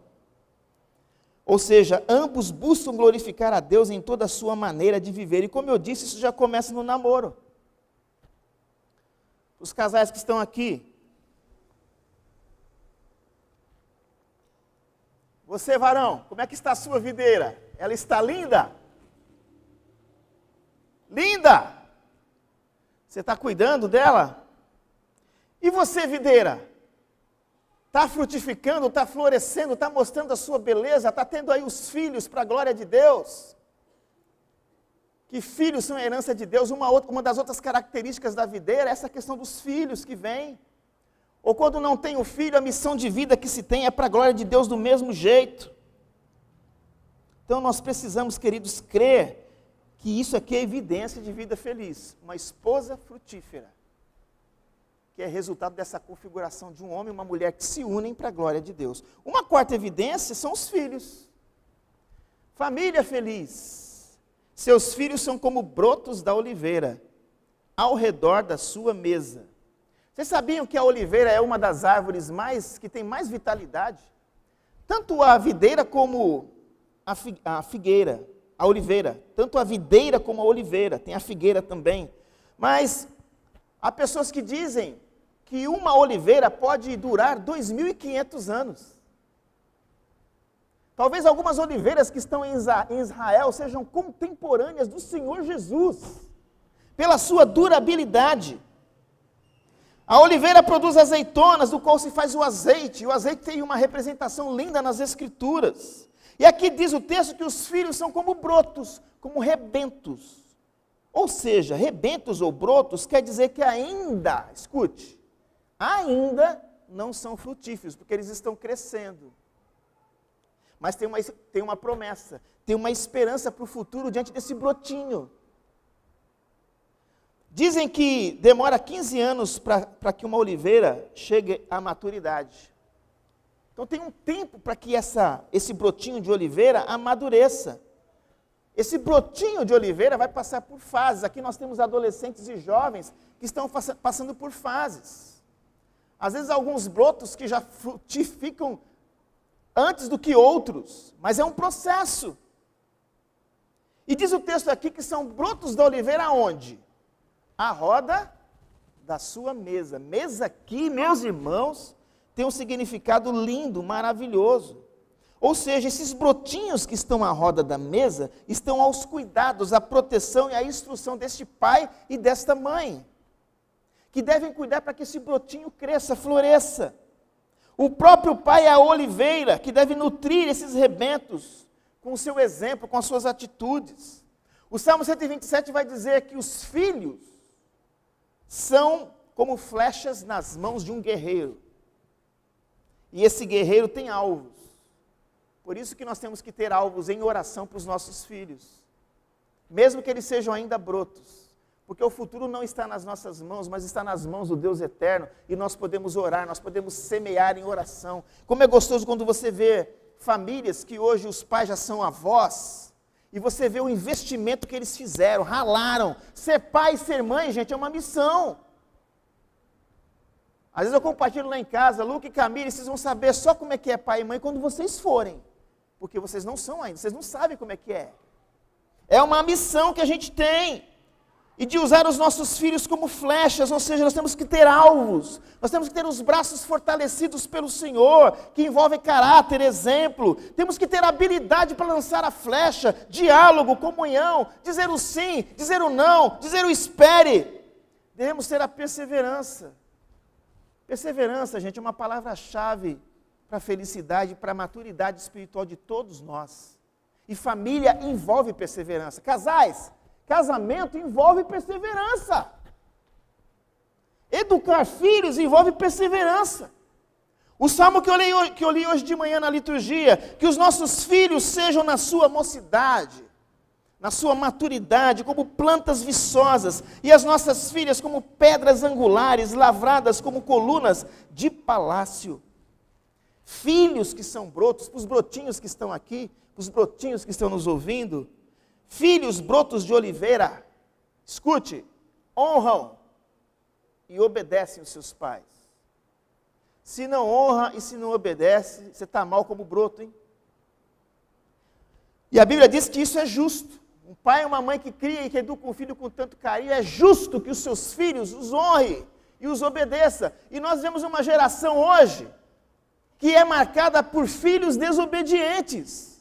Ou seja, ambos buscam glorificar a Deus em toda a sua maneira de viver. E como eu disse, isso já começa no namoro. Os casais que estão aqui, você, varão, como é que está a sua videira? Ela está linda? Linda! Você está cuidando dela? E você, videira? Está frutificando, está florescendo, está mostrando a sua beleza, está tendo aí os filhos para a glória de Deus? Que filhos são a herança de Deus. Uma das outras características da videira é essa questão dos filhos que vêm. Ou quando não tem o filho, a missão de vida que se tem é para a glória de Deus do mesmo jeito. Então nós precisamos, queridos, crer que isso aqui é evidência de vida feliz. Uma esposa frutífera, que é resultado dessa configuração de um homem e uma mulher que se unem para a glória de Deus. Uma quarta evidência são os filhos. Família feliz. Seus filhos são como brotos da oliveira, ao redor da sua mesa. Vocês sabiam que a oliveira é uma das árvores que tem mais vitalidade? Tanto a videira como a figueira. A oliveira, tanto a videira como a oliveira, tem a figueira também. Mas há pessoas que dizem que uma oliveira pode durar 2.500 anos. Talvez algumas oliveiras que estão em Israel sejam contemporâneas do Senhor Jesus, pela sua durabilidade. A oliveira produz azeitonas, do qual se faz o azeite. O azeite tem uma representação linda nas Escrituras. E aqui diz o texto que os filhos são como brotos, como rebentos. Ou seja, rebentos ou brotos quer dizer que ainda, escute, ainda não são frutíferos, porque eles estão crescendo. Mas tem uma promessa, tem uma esperança para o futuro diante desse brotinho. Dizem que demora 15 anos para que uma oliveira chegue à maturidade. Então tem um tempo para que esse brotinho de oliveira amadureça. Esse brotinho de oliveira vai passar por fases. Aqui nós temos adolescentes e jovens que estão passando por fases. Às vezes alguns brotos que já frutificam antes do que outros, mas é um processo. E diz o texto aqui que são brotos da oliveira aonde? À roda da sua mesa. Mesa aqui, meus irmãos, tem um significado lindo, maravilhoso. Ou seja, esses brotinhos que estão à roda da mesa estão aos cuidados, à proteção e à instrução deste pai e desta mãe, que devem cuidar para que esse brotinho cresça, floresça. O próprio pai é a oliveira, que deve nutrir esses rebentos com o seu exemplo, com as suas atitudes. O Salmo 127 vai dizer que os filhos são como flechas nas mãos de um guerreiro. E esse guerreiro tem alvos. Por isso que nós temos que ter alvos em oração para os nossos filhos. Mesmo que eles sejam ainda brotos. Porque o futuro não está nas nossas mãos, mas está nas mãos do Deus eterno. E nós podemos orar, nós podemos semear em oração. Como é gostoso quando você vê famílias que hoje os pais já são avós. E você vê o investimento que eles fizeram, ralaram. Ser pai e ser mãe, gente, é uma missão. Às vezes eu compartilho lá em casa, Luca e Camille, vocês vão saber só como é que é pai e mãe quando vocês forem. Porque vocês não são ainda, vocês não sabem como é que é. É uma missão que a gente tem. E de usar os nossos filhos como flechas, ou seja, nós temos que ter alvos. Nós temos que ter os braços fortalecidos pelo Senhor, que envolve caráter, exemplo. Temos que ter habilidade para lançar a flecha, diálogo, comunhão, dizer o sim, dizer o não, dizer o espere. Devemos ter a perseverança. Perseverança, gente, é uma palavra-chave para a felicidade, para a maturidade espiritual de todos nós. E família envolve perseverança. Casais, casamento envolve perseverança. Educar filhos envolve perseverança. O salmo que eu li hoje de manhã na liturgia, que os nossos filhos sejam na sua mocidade, na sua maturidade, como plantas viçosas, e as nossas filhas como pedras angulares, lavradas como colunas de palácio. Filhos que são brotos, para os brotinhos que estão aqui, para os brotinhos que estão nos ouvindo, filhos brotos de oliveira, escute, honram e obedecem os seus pais. Se não honra e se não obedece, você está mal como broto, hein? E a Bíblia diz que isso é justo. Um pai e uma mãe que cria e que educa um filho com tanto carinho, é justo que os seus filhos os honre e os obedeça. E nós vemos uma geração hoje que é marcada por filhos desobedientes.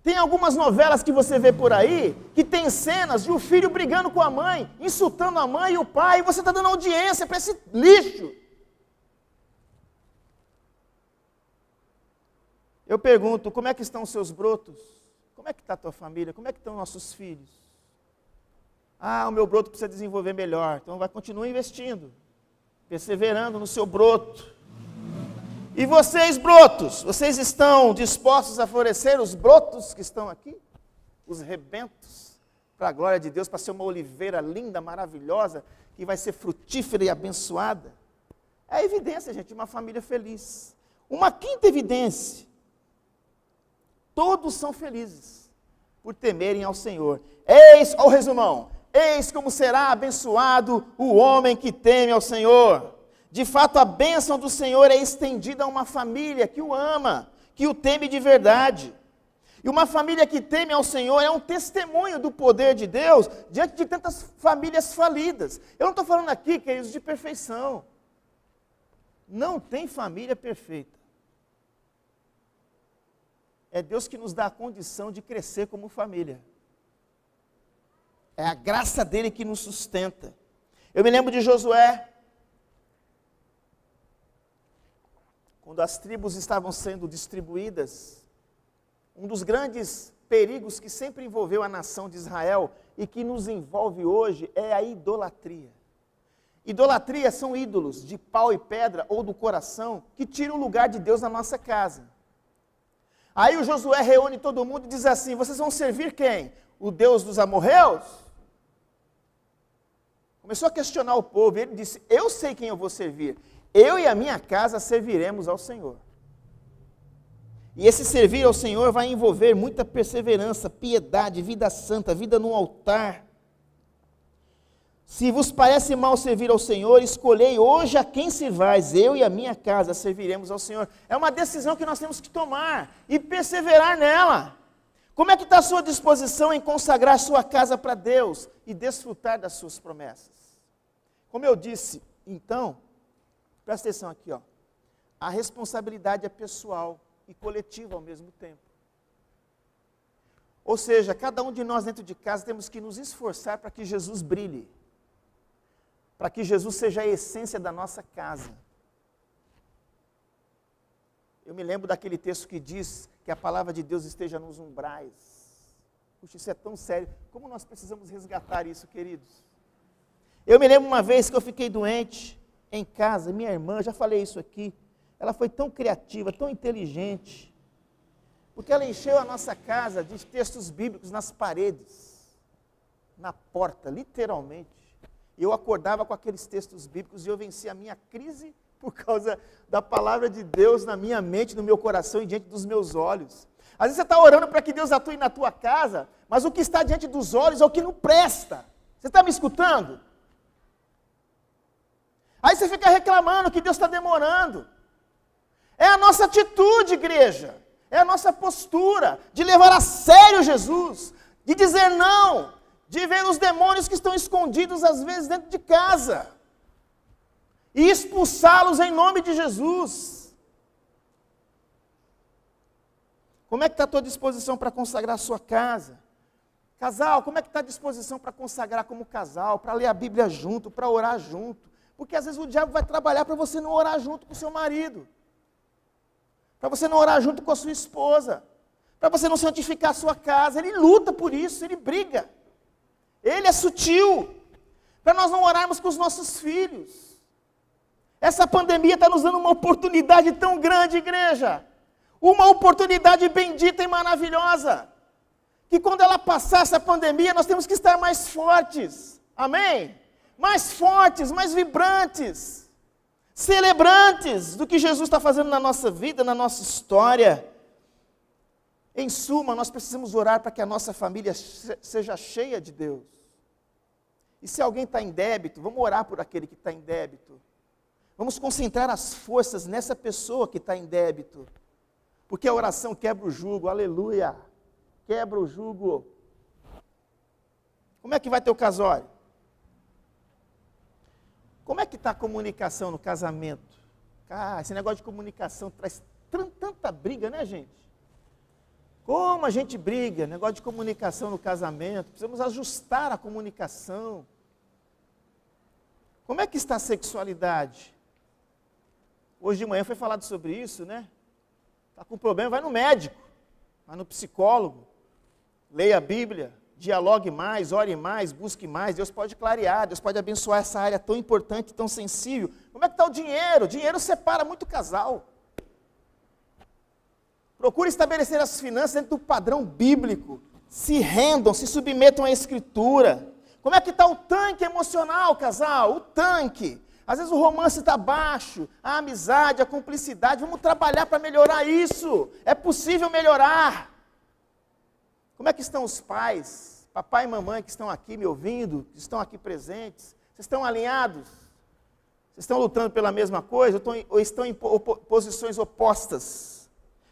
Tem algumas novelas que você vê por aí, que tem cenas de um filho brigando com a mãe, insultando a mãe e o pai, e você está dando audiência para esse lixo. Eu pergunto, como é que estão os seus brotos? Como é que está a tua família? Como é que estão nossos filhos? Ah, o meu broto precisa desenvolver melhor. Então continua investindo, perseverando no seu broto. E vocês, brotos, vocês estão dispostos a florescer os brotos que estão aqui? Os rebentos, para a glória de Deus, para ser uma oliveira linda, maravilhosa, que vai ser frutífera e abençoada? É a evidência, gente, de uma família feliz. Uma quinta evidência: todos são felizes por temerem ao Senhor. Eis, ó o resumão, eis como será abençoado o homem que teme ao Senhor. De fato, a bênção do Senhor é estendida a uma família que o ama, que o teme de verdade. E uma família que teme ao Senhor é um testemunho do poder de Deus diante de tantas famílias falidas. Eu não estou falando aqui, queridos, de perfeição. Não tem família perfeita. É Deus que nos dá a condição de crescer como família. É a graça dele que nos sustenta. Eu me lembro de Josué, quando as tribos estavam sendo distribuídas, um dos grandes perigos que sempre envolveu a nação de Israel e que nos envolve hoje é a idolatria. Idolatria são ídolos de pau e pedra ou do coração que tiram o lugar de Deus na nossa casa. Aí o Josué reúne todo mundo e diz assim: vocês vão servir quem? O Deus dos amorreus? Começou a questionar o povo, e ele disse: eu sei quem eu vou servir. Eu e a minha casa serviremos ao Senhor. E esse servir ao Senhor vai envolver muita perseverança, piedade, vida santa, vida no altar. Se vos parece mal servir ao Senhor, escolhei hoje a quem servais. Eu e a minha casa serviremos ao Senhor. É uma decisão que nós temos que tomar e perseverar nela. Como é que está a sua disposição em consagrar sua casa para Deus e desfrutar das suas promessas? Como eu disse, então, presta atenção aqui, ó. A responsabilidade é pessoal. e coletiva ao mesmo tempo. Ou seja, cada um de nós dentro de casa temos que nos esforçar para que Jesus brilhe, para que Jesus seja a essência da nossa casa. Eu me lembro daquele texto que diz que a palavra de Deus esteja nos umbrais. Puxa, isso é tão sério. Como nós precisamos resgatar isso, queridos? Eu me lembro uma vez que eu fiquei doente em casa, minha irmã, já falei isso aqui, ela foi tão criativa, tão inteligente, porque ela encheu a nossa casa de textos bíblicos nas paredes, na porta, literalmente. Eu acordava com aqueles textos bíblicos e eu vencia a minha crise por causa da palavra de Deus na minha mente, no meu coração e diante dos meus olhos. Às vezes você está orando para que Deus atue na tua casa, mas o que está diante dos olhos é o que não presta. Você está me escutando? Aí você fica reclamando que Deus está demorando. É a nossa atitude, igreja. É a nossa postura de levar a sério Jesus, de dizer não, de ver os demônios que estão escondidos às vezes dentro de casa e expulsá-los em nome de Jesus. Como é que está a tua disposição para consagrar a sua casa? Casal, como é que está a disposição para consagrar como casal, para ler a Bíblia junto, para orar junto? Porque às vezes o diabo vai trabalhar para você não orar junto com o seu marido, para você não orar junto com a sua esposa, para você não santificar a sua casa. Ele luta por isso, ele briga. Ele é sutil, para nós não orarmos com os nossos filhos. Essa pandemia está nos dando uma oportunidade tão grande, igreja, uma oportunidade bendita e maravilhosa, que quando ela passar essa pandemia, nós temos que estar mais fortes, amém? Mais fortes, mais vibrantes, celebrantes do que Jesus está fazendo na nossa vida, na nossa história. Em suma, nós precisamos orar para que a nossa família seja cheia de Deus. E se alguém está em débito, vamos orar por aquele que está em débito. Vamos concentrar as forças nessa pessoa que está em débito. Porque a oração quebra o jugo, aleluia. Quebra o jugo. Como é que vai teu casório? Como é que está a comunicação no casamento? Ah, esse negócio de comunicação traz tanta briga, né, gente? Como a gente briga, negócio de comunicação no casamento, precisamos ajustar a comunicação. Como é que está a sexualidade? Hoje de manhã foi falado sobre isso, né? Está com problema, vai no médico, vai no psicólogo, leia a Bíblia, dialogue mais, ore mais, busque mais. Deus pode clarear, Deus pode abençoar essa área tão importante, tão sensível. Como é que está o dinheiro? O dinheiro separa muito casal. Procure estabelecer as finanças dentro do padrão bíblico. Se rendam, se submetam à Escritura. Como é que está o tanque emocional, casal? O tanque. Às vezes o romance está baixo, a amizade, a cumplicidade. Vamos trabalhar para melhorar isso. É possível melhorar. Como é que estão os pais, papai e mamãe que estão aqui me ouvindo, que estão aqui presentes? Vocês estão alinhados? Vocês estão lutando pela mesma coisa ou estão em posições opostas?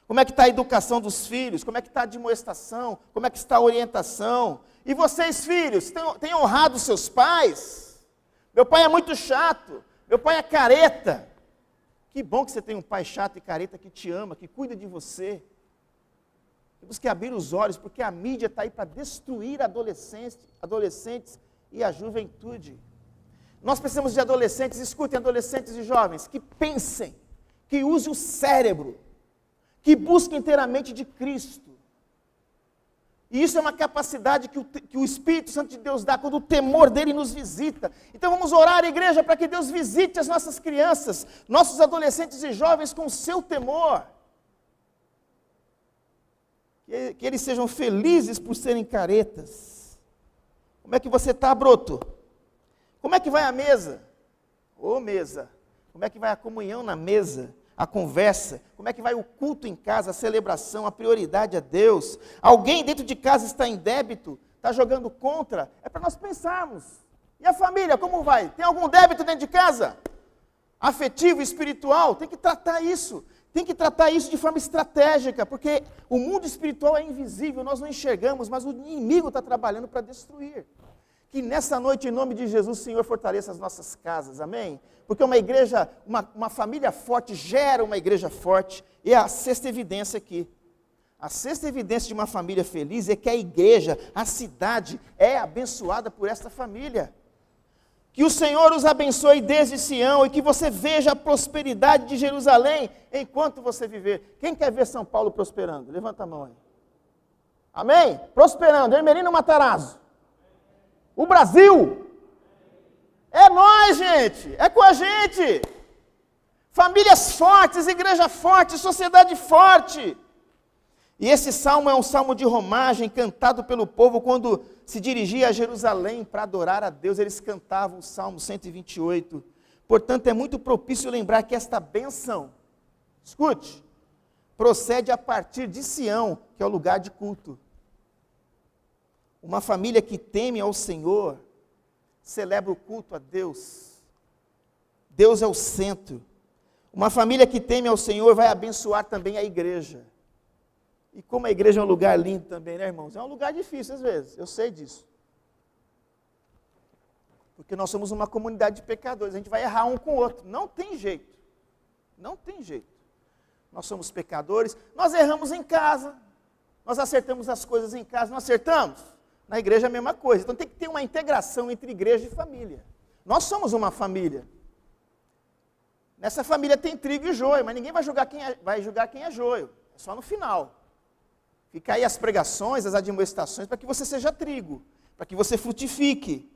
Como é que está a educação dos filhos? Como é que está a admoestação? Como é que está a orientação? E vocês, filhos, têm honrado os seus pais? Meu pai é muito chato, meu pai é careta. Que bom que você tem um pai chato e careta que te ama, que cuida de você. Temos que abrir os olhos, porque a mídia está aí para destruir adolescentes e a juventude. Nós precisamos de adolescentes, escutem, adolescentes e jovens, que pensem, que usem o cérebro, que busquem inteiramente de Cristo. E isso é uma capacidade que o Espírito Santo de Deus dá quando o temor dele nos visita. Então vamos orar, igreja, para que Deus visite as nossas crianças, nossos adolescentes e jovens com o seu temor. Que eles sejam felizes por serem caretas. Como é que você está, broto? Como é que vai a mesa? Ô mesa, como é que vai a comunhão na mesa? A conversa? Como é que vai o culto em casa, a celebração, a prioridade a Deus? Alguém dentro de casa está em débito? Está jogando contra? É para nós pensarmos. E a família, como vai? Tem algum débito dentro de casa? Afetivo, espiritual? Tem que tratar isso. Tem que tratar isso de forma estratégica, porque o mundo espiritual é invisível, nós não enxergamos, mas o inimigo está trabalhando para destruir. Que nessa noite, em nome de Jesus, o Senhor fortaleça as nossas casas, amém? Porque uma igreja, uma família forte gera uma igreja forte, e a sexta evidência aqui. A sexta evidência de uma família feliz é que a igreja, a cidade, é abençoada por esta família. Que o Senhor os abençoe desde Sião e que você veja a prosperidade de Jerusalém enquanto você viver. Quem quer ver São Paulo prosperando? Levanta a mão aí. Amém? Prosperando, Hermelino Matarazzo. O Brasil. É nós, gente. É com a gente. Famílias fortes, igreja forte, sociedade forte. E esse salmo é um salmo de romagem cantado pelo povo quando se dirigia a Jerusalém para adorar a Deus. Eles cantavam o salmo 128. Portanto, é muito propício lembrar que esta bênção, escute, procede a partir de Sião, que é o lugar de culto. Uma família que teme ao Senhor, celebra o culto a Deus. Deus é o centro. Uma família que teme ao Senhor vai abençoar também a igreja. E como a igreja é um lugar lindo também, né, irmãos? É um lugar difícil às vezes, eu sei disso. Porque nós somos uma comunidade de pecadores, a gente vai errar um com o outro. Não tem jeito. Não tem jeito. Nós somos pecadores, nós erramos em casa, nós acertamos as coisas em casa, não acertamos? Na igreja é a mesma coisa. Então tem que ter uma integração entre igreja e família. Nós somos uma família. Nessa família tem trigo e joio, mas ninguém vai julgar quem é joio. É só no final. Fica aí as pregações, as admoestações, para que você seja trigo, para que você frutifique.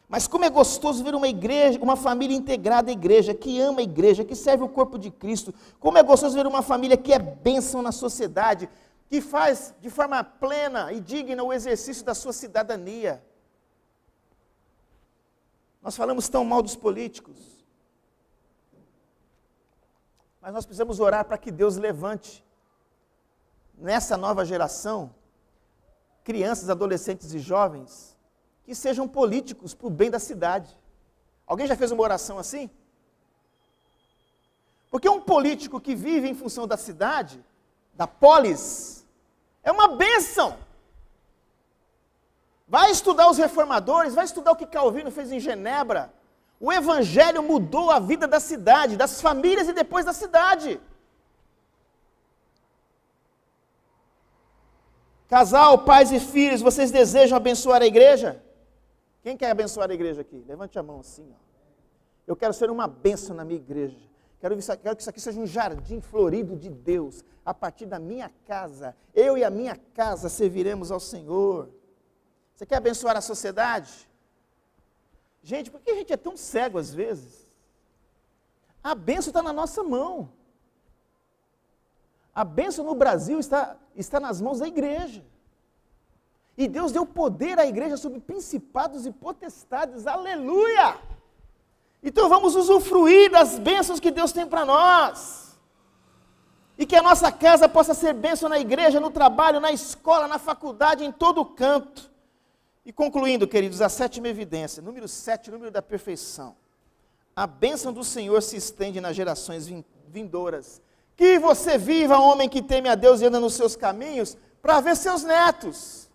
Mas como é gostoso ver uma igreja, uma família integrada à igreja, que ama a igreja, que serve o corpo de Cristo. Como é gostoso ver uma família que é bênção na sociedade, que faz de forma plena e digna o exercício da sua cidadania. Nós falamos tão mal dos políticos, mas nós precisamos orar para que Deus levante nessa nova geração, crianças, adolescentes e jovens, que sejam políticos para o bem da cidade. Alguém já fez uma oração assim? Porque um político que vive em função da cidade, da polis, é uma bênção. Vai estudar os reformadores, vai estudar o que Calvino fez em Genebra. O evangelho mudou a vida da cidade, das famílias e depois da cidade. Casal, pais e filhos, vocês desejam abençoar a igreja? Quem quer abençoar a igreja aqui? Levante a mão assim. Ó. Eu quero ser uma bênção na minha igreja. Quero que isso aqui seja um jardim florido de Deus. A partir da minha casa, eu e a minha casa serviremos ao Senhor. Você quer abençoar a sociedade? Gente, por que a gente é tão cego às vezes? A bênção está na nossa mão. A bênção no Brasil está nas mãos da igreja. E Deus deu poder à igreja sobre principados e potestades. Aleluia! Então vamos usufruir das bênçãos que Deus tem para nós. E que a nossa casa possa ser bênção na igreja, no trabalho, na escola, na faculdade, em todo canto. E concluindo, queridos, a sétima evidência, número 7, número da perfeição. A bênção do Senhor se estende nas gerações vindouras. Que você viva, homem que teme a Deus e anda nos seus caminhos, para ver seus netos.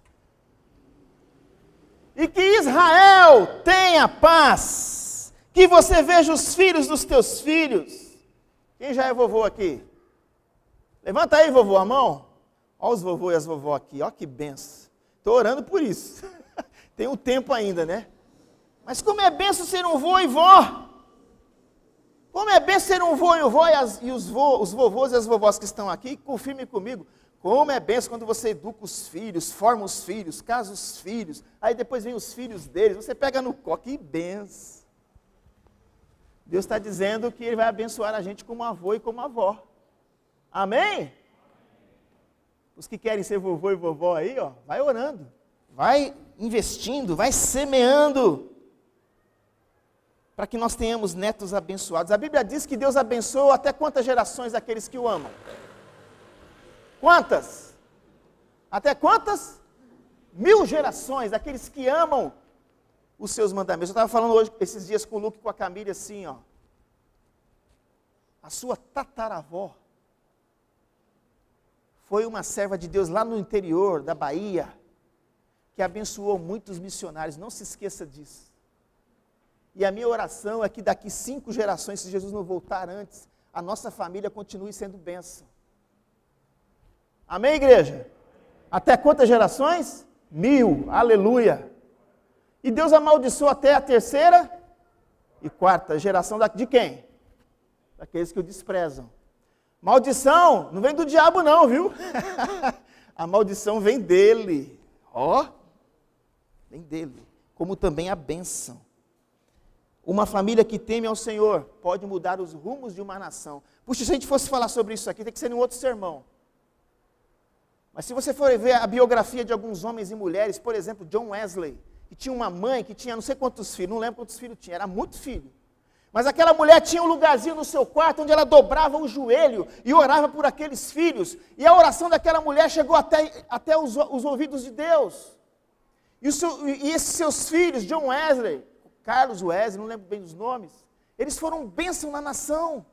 E que Israel tenha paz. Que você veja os filhos dos teus filhos. Quem já é vovô aqui? Levanta aí, vovô, a mão. Olha os vovô e as vovó aqui, olha que benção. Estou orando por isso. Tem um tempo ainda, né? Mas como é benção ser um vô e vó. Como é benção ser um vô e um vó os vovôs e as vovós que estão aqui, confirmem comigo. Como é benção quando você educa os filhos, forma os filhos, casa os filhos, aí depois vem os filhos deles, você pega no colo, que benção. Deus está dizendo que Ele vai abençoar a gente como avô e como avó. Amém? Os que querem ser vovô e vovó aí, ó, vai orando, vai investindo, vai semeando, para que nós tenhamos netos abençoados. A Bíblia diz que Deus abençoa até quantas gerações daqueles que o amam? Quantas? Até quantas? 1000 gerações daqueles que amam os seus mandamentos. Eu estava falando hoje, esses dias com o Luke e com a Camille assim, ó. A sua tataravó foi uma serva de Deus lá no interior da Bahia. que abençoou muitos missionários, não se esqueça disso. E a minha oração é que daqui 5 gerações, se Jesus não voltar antes, a nossa família continue sendo bênção. Amém, igreja? Até quantas gerações? 1000, aleluia. E Deus amaldiçoou até a 3ª e 4ª geração de quem? Daqueles que o desprezam. Maldição não vem do diabo não, viu? A maldição vem dele. Vem dele. Como também a bênção. Uma família que teme ao Senhor pode mudar os rumos de uma nação. Puxa, se a gente fosse falar sobre isso aqui, tem que ser em outro sermão. Mas se você for ver a biografia de alguns homens e mulheres, por exemplo, John Wesley, que tinha uma mãe que tinha não sei quantos filhos, não lembro quantos filhos tinha, era muito filho. Mas aquela mulher tinha um lugarzinho no seu quarto onde ela dobrava o joelho e orava por aqueles filhos. E a oração daquela mulher chegou até os ouvidos de Deus. E esses seus filhos, John Wesley, Carlos Wesley, não lembro bem dos nomes, eles foram bênção na nação.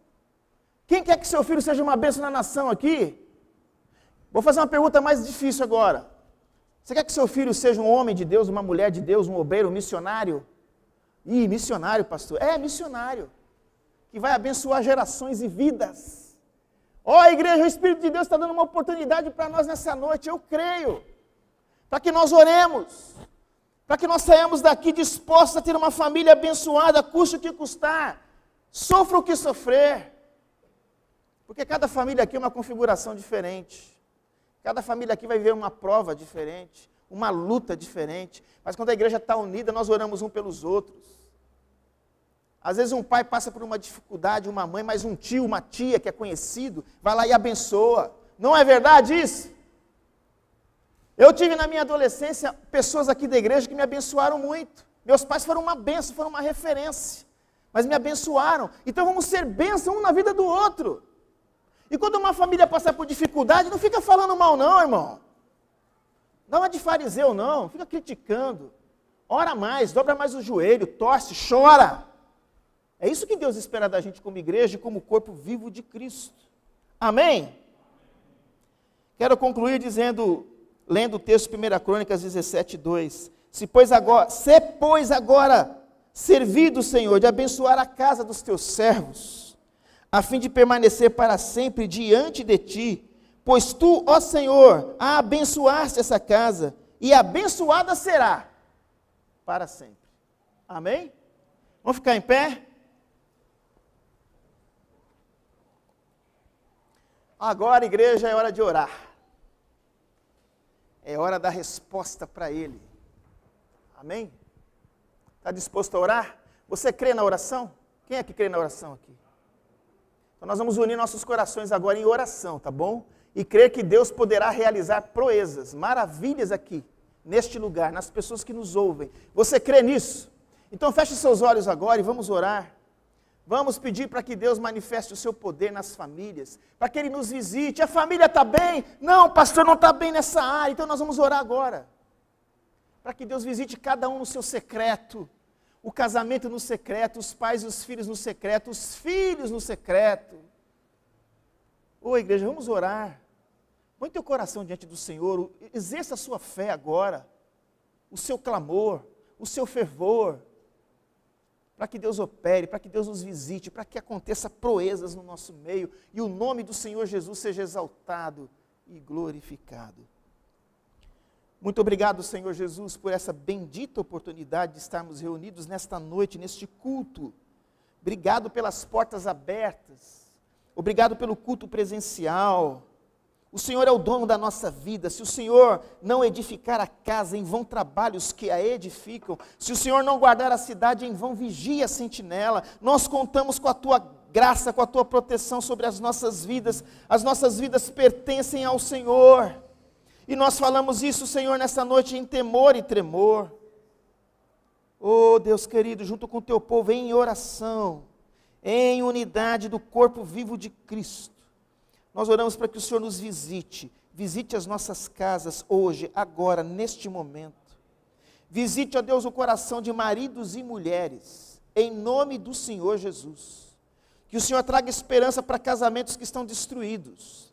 Quem quer que seu filho seja uma bênção na nação aqui? Vou fazer uma pergunta mais difícil agora. Você quer que seu filho seja um homem de Deus, uma mulher de Deus, um obreiro, um missionário? Missionário, pastor. Missionário. Que vai abençoar gerações e vidas. Igreja, o Espírito de Deus está dando uma oportunidade para nós nessa noite, eu creio. Para que nós oremos. Para que nós saímos daqui dispostos a ter uma família abençoada, custe o que custar. Sofra o que sofrer. Porque cada família aqui é uma configuração diferente. Cada família aqui vai viver uma prova diferente, uma luta diferente. Mas quando a igreja está unida, nós oramos um pelos outros. Às vezes um pai passa por uma dificuldade, uma mãe, mas um tio, uma tia que é conhecido, vai lá e abençoa. Não é verdade isso? Eu tive na minha adolescência pessoas aqui da igreja que me abençoaram muito. Meus pais foram uma bênção, foram uma referência. Mas me abençoaram. Então vamos ser bênção um na vida do outro. E quando uma família passa por dificuldade, não fica falando mal não, irmão. Não é de fariseu não, fica criticando. Ora mais, dobra mais o joelho, torce, chora. É isso que Deus espera da gente como igreja e como corpo vivo de Cristo. Amém? Quero concluir lendo o texto 1 Crônicas 17:2. Se pois agora servido, Senhor, de abençoar a casa dos teus servos, a fim de permanecer para sempre diante de ti, pois tu, ó Senhor, a abençoaste essa casa, e abençoada será para sempre. Amém? Vamos ficar em pé? Agora, igreja, é hora de orar. É hora da resposta para Ele. Amém? Está disposto a orar? Você crê na oração? Quem é que crê na oração aqui? Então nós vamos unir nossos corações agora em oração, tá bom? E crer que Deus poderá realizar proezas, maravilhas aqui, neste lugar, nas pessoas que nos ouvem. Você crê nisso? Então feche seus olhos agora e vamos orar. Vamos pedir para que Deus manifeste o seu poder nas famílias, para que Ele nos visite. A família está bem? Não, pastor, não está bem nessa área. Então nós vamos orar agora. Para que Deus visite cada um no seu secreto. O casamento no secreto, os pais e os filhos no secreto, os filhos no secreto. Igreja, vamos orar. Põe teu coração diante do Senhor, exerça a sua fé agora, o seu clamor, o seu fervor, para que Deus opere, para que Deus nos visite, para que aconteça proezas no nosso meio e o nome do Senhor Jesus seja exaltado e glorificado. Muito obrigado, Senhor Jesus, por essa bendita oportunidade de estarmos reunidos nesta noite, neste culto. Obrigado pelas portas abertas. Obrigado pelo culto presencial. O Senhor é o dono da nossa vida. Se o Senhor não edificar a casa, em vão trabalham os que a edificam. Se o Senhor não guardar a cidade, em vão vigia a sentinela. Nós contamos com a Tua graça, com a Tua proteção sobre as nossas vidas. As nossas vidas pertencem ao Senhor. E nós falamos isso, Senhor, nessa noite em temor e tremor. Deus querido, junto com o Teu povo, em oração, em unidade do corpo vivo de Cristo. Nós oramos para que o Senhor nos visite as nossas casas hoje, agora, neste momento. Visite, ó Deus, o coração de maridos e mulheres, em nome do Senhor Jesus. Que o Senhor traga esperança para casamentos que estão destruídos.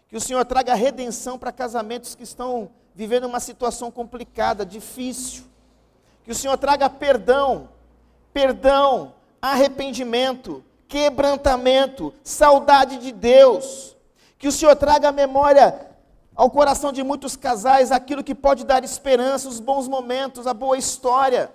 Que o Senhor traga redenção para casamentos que estão vivendo uma situação complicada, difícil. Que o Senhor traga perdão, arrependimento, quebrantamento, saudade de Deus. Que o Senhor traga à memória ao coração de muitos casais aquilo que pode dar esperança, os bons momentos, a boa história.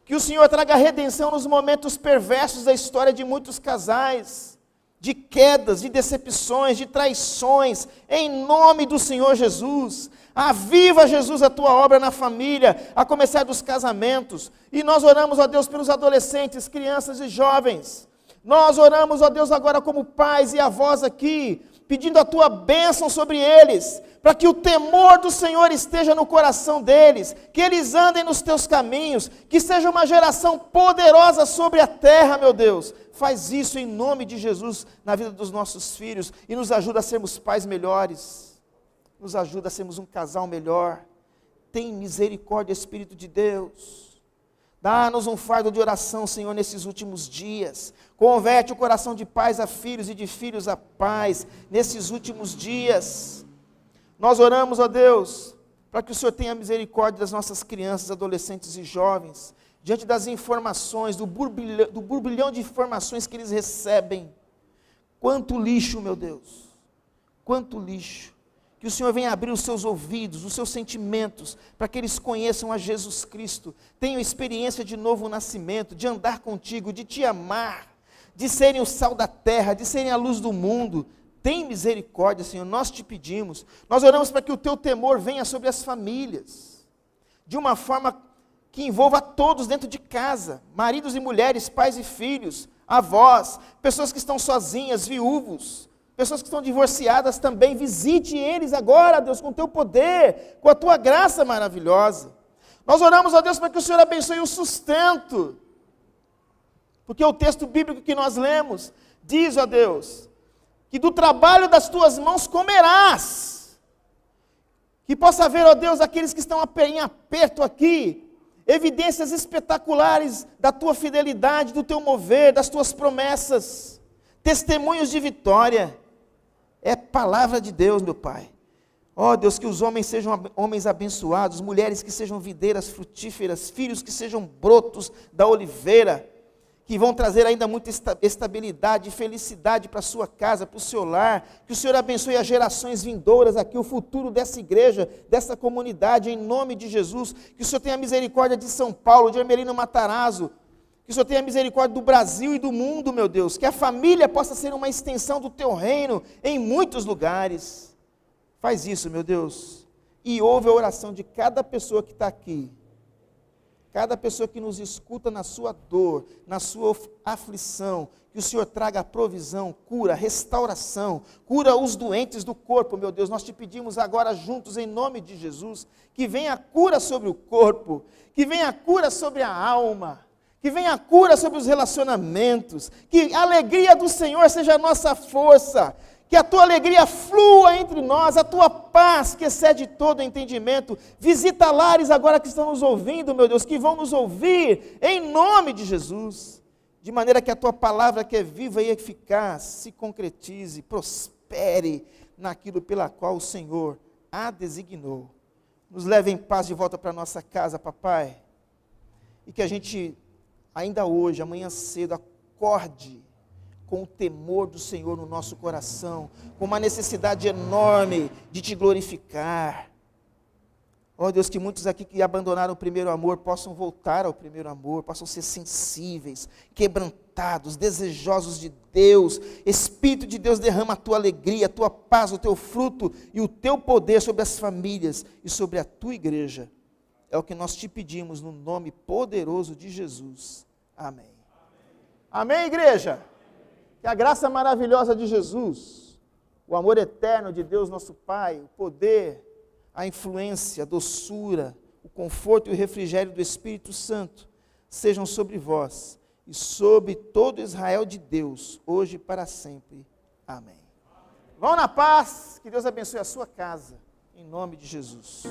Que o Senhor traga redenção nos momentos perversos da história de muitos casais, de quedas, de decepções, de traições, em nome do Senhor Jesus. Aviva, Jesus, a tua obra na família, a começar dos casamentos. E nós oramos, ó Deus, pelos adolescentes, crianças e jovens. Nós oramos, ó Deus, agora como pais e avós aqui, pedindo a tua bênção sobre eles, para que o temor do Senhor esteja no coração deles, que eles andem nos teus caminhos, que seja uma geração poderosa sobre a terra, meu Deus. Faz isso em nome de Jesus na vida dos nossos filhos e nos ajuda a sermos pais melhores, nos ajuda a sermos um casal melhor. Tem misericórdia, Espírito de Deus. Dá-nos um fardo de oração, Senhor, nesses últimos dias. Converte o coração de pais a filhos e de filhos a pais nesses últimos dias. Nós oramos, ó Deus, para que o Senhor tenha misericórdia das nossas crianças, adolescentes e jovens, diante das informações, do burbilhão de informações que eles recebem. Quanto lixo, meu Deus, quanto lixo. Que o Senhor venha abrir os seus ouvidos, os seus sentimentos, para que eles conheçam a Jesus Cristo, tenham experiência de novo nascimento, de andar contigo, de te amar, de serem o sal da terra, de serem a luz do mundo. Tem misericórdia, Senhor, nós te pedimos. Nós oramos para que o teu temor venha sobre as famílias, de uma forma que envolva todos dentro de casa, maridos e mulheres, pais e filhos, avós, pessoas que estão sozinhas, viúvos, pessoas que estão divorciadas também. Visite eles agora, Deus, com o teu poder, com a tua graça maravilhosa. Nós oramos, ó Deus, para que o Senhor abençoe o sustento, porque o texto bíblico que nós lemos diz, ó Deus, que do trabalho das tuas mãos comerás. Que possa haver, ó Deus, aqueles que estão em aperto aqui, evidências espetaculares da tua fidelidade, do teu mover, das tuas promessas, testemunhos de vitória. É palavra de Deus, meu Pai. Ó Deus, que os homens sejam homens abençoados, mulheres que sejam videiras frutíferas, filhos que sejam brotos da oliveira, que vão trazer ainda muita estabilidade e felicidade para a sua casa, para o seu lar. Que o Senhor abençoe as gerações vindouras aqui, o futuro dessa igreja, dessa comunidade, em nome de Jesus. Que o Senhor tenha misericórdia de São Paulo, de Hermelino Matarazzo. Que o Senhor tenha misericórdia do Brasil e do mundo, meu Deus. Que a família possa ser uma extensão do teu reino em muitos lugares. Faz isso, meu Deus. E ouve a oração de cada pessoa que está aqui. Cada pessoa que nos escuta na sua dor, na sua aflição. Que o Senhor traga provisão, cura, restauração. Cura os doentes do corpo, meu Deus. Nós te pedimos agora juntos, em nome de Jesus, que venha a cura sobre o corpo, que venha a cura sobre a alma, que venha a cura sobre os relacionamentos, que a alegria do Senhor seja a nossa força, que a tua alegria flua entre nós, a tua paz que excede todo entendimento. Visita lares agora que estão nos ouvindo, meu Deus, que vão nos ouvir, em nome de Jesus, de maneira que a tua palavra que é viva e eficaz se concretize, prospere naquilo pela qual o Senhor a designou. Nos leve em paz de volta para a nossa casa, papai, e que a gente ainda hoje, amanhã cedo, acorde com o temor do Senhor no nosso coração, com uma necessidade enorme de te glorificar. Ó Deus, que muitos aqui que abandonaram o primeiro amor possam voltar ao primeiro amor, possam ser sensíveis, quebrantados, desejosos de Deus. Espírito de Deus, derrama a tua alegria, a tua paz, o teu fruto e o teu poder sobre as famílias e sobre a tua igreja. É o que nós te pedimos no nome poderoso de Jesus. Amém. Amém, igreja? Que a graça maravilhosa de Jesus, o amor eterno de Deus nosso Pai, o poder, a influência, a doçura, o conforto e o refrigério do Espírito Santo sejam sobre vós e sobre todo Israel de Deus, hoje e para sempre. Amém. Vão na paz, que Deus abençoe a sua casa, em nome de Jesus.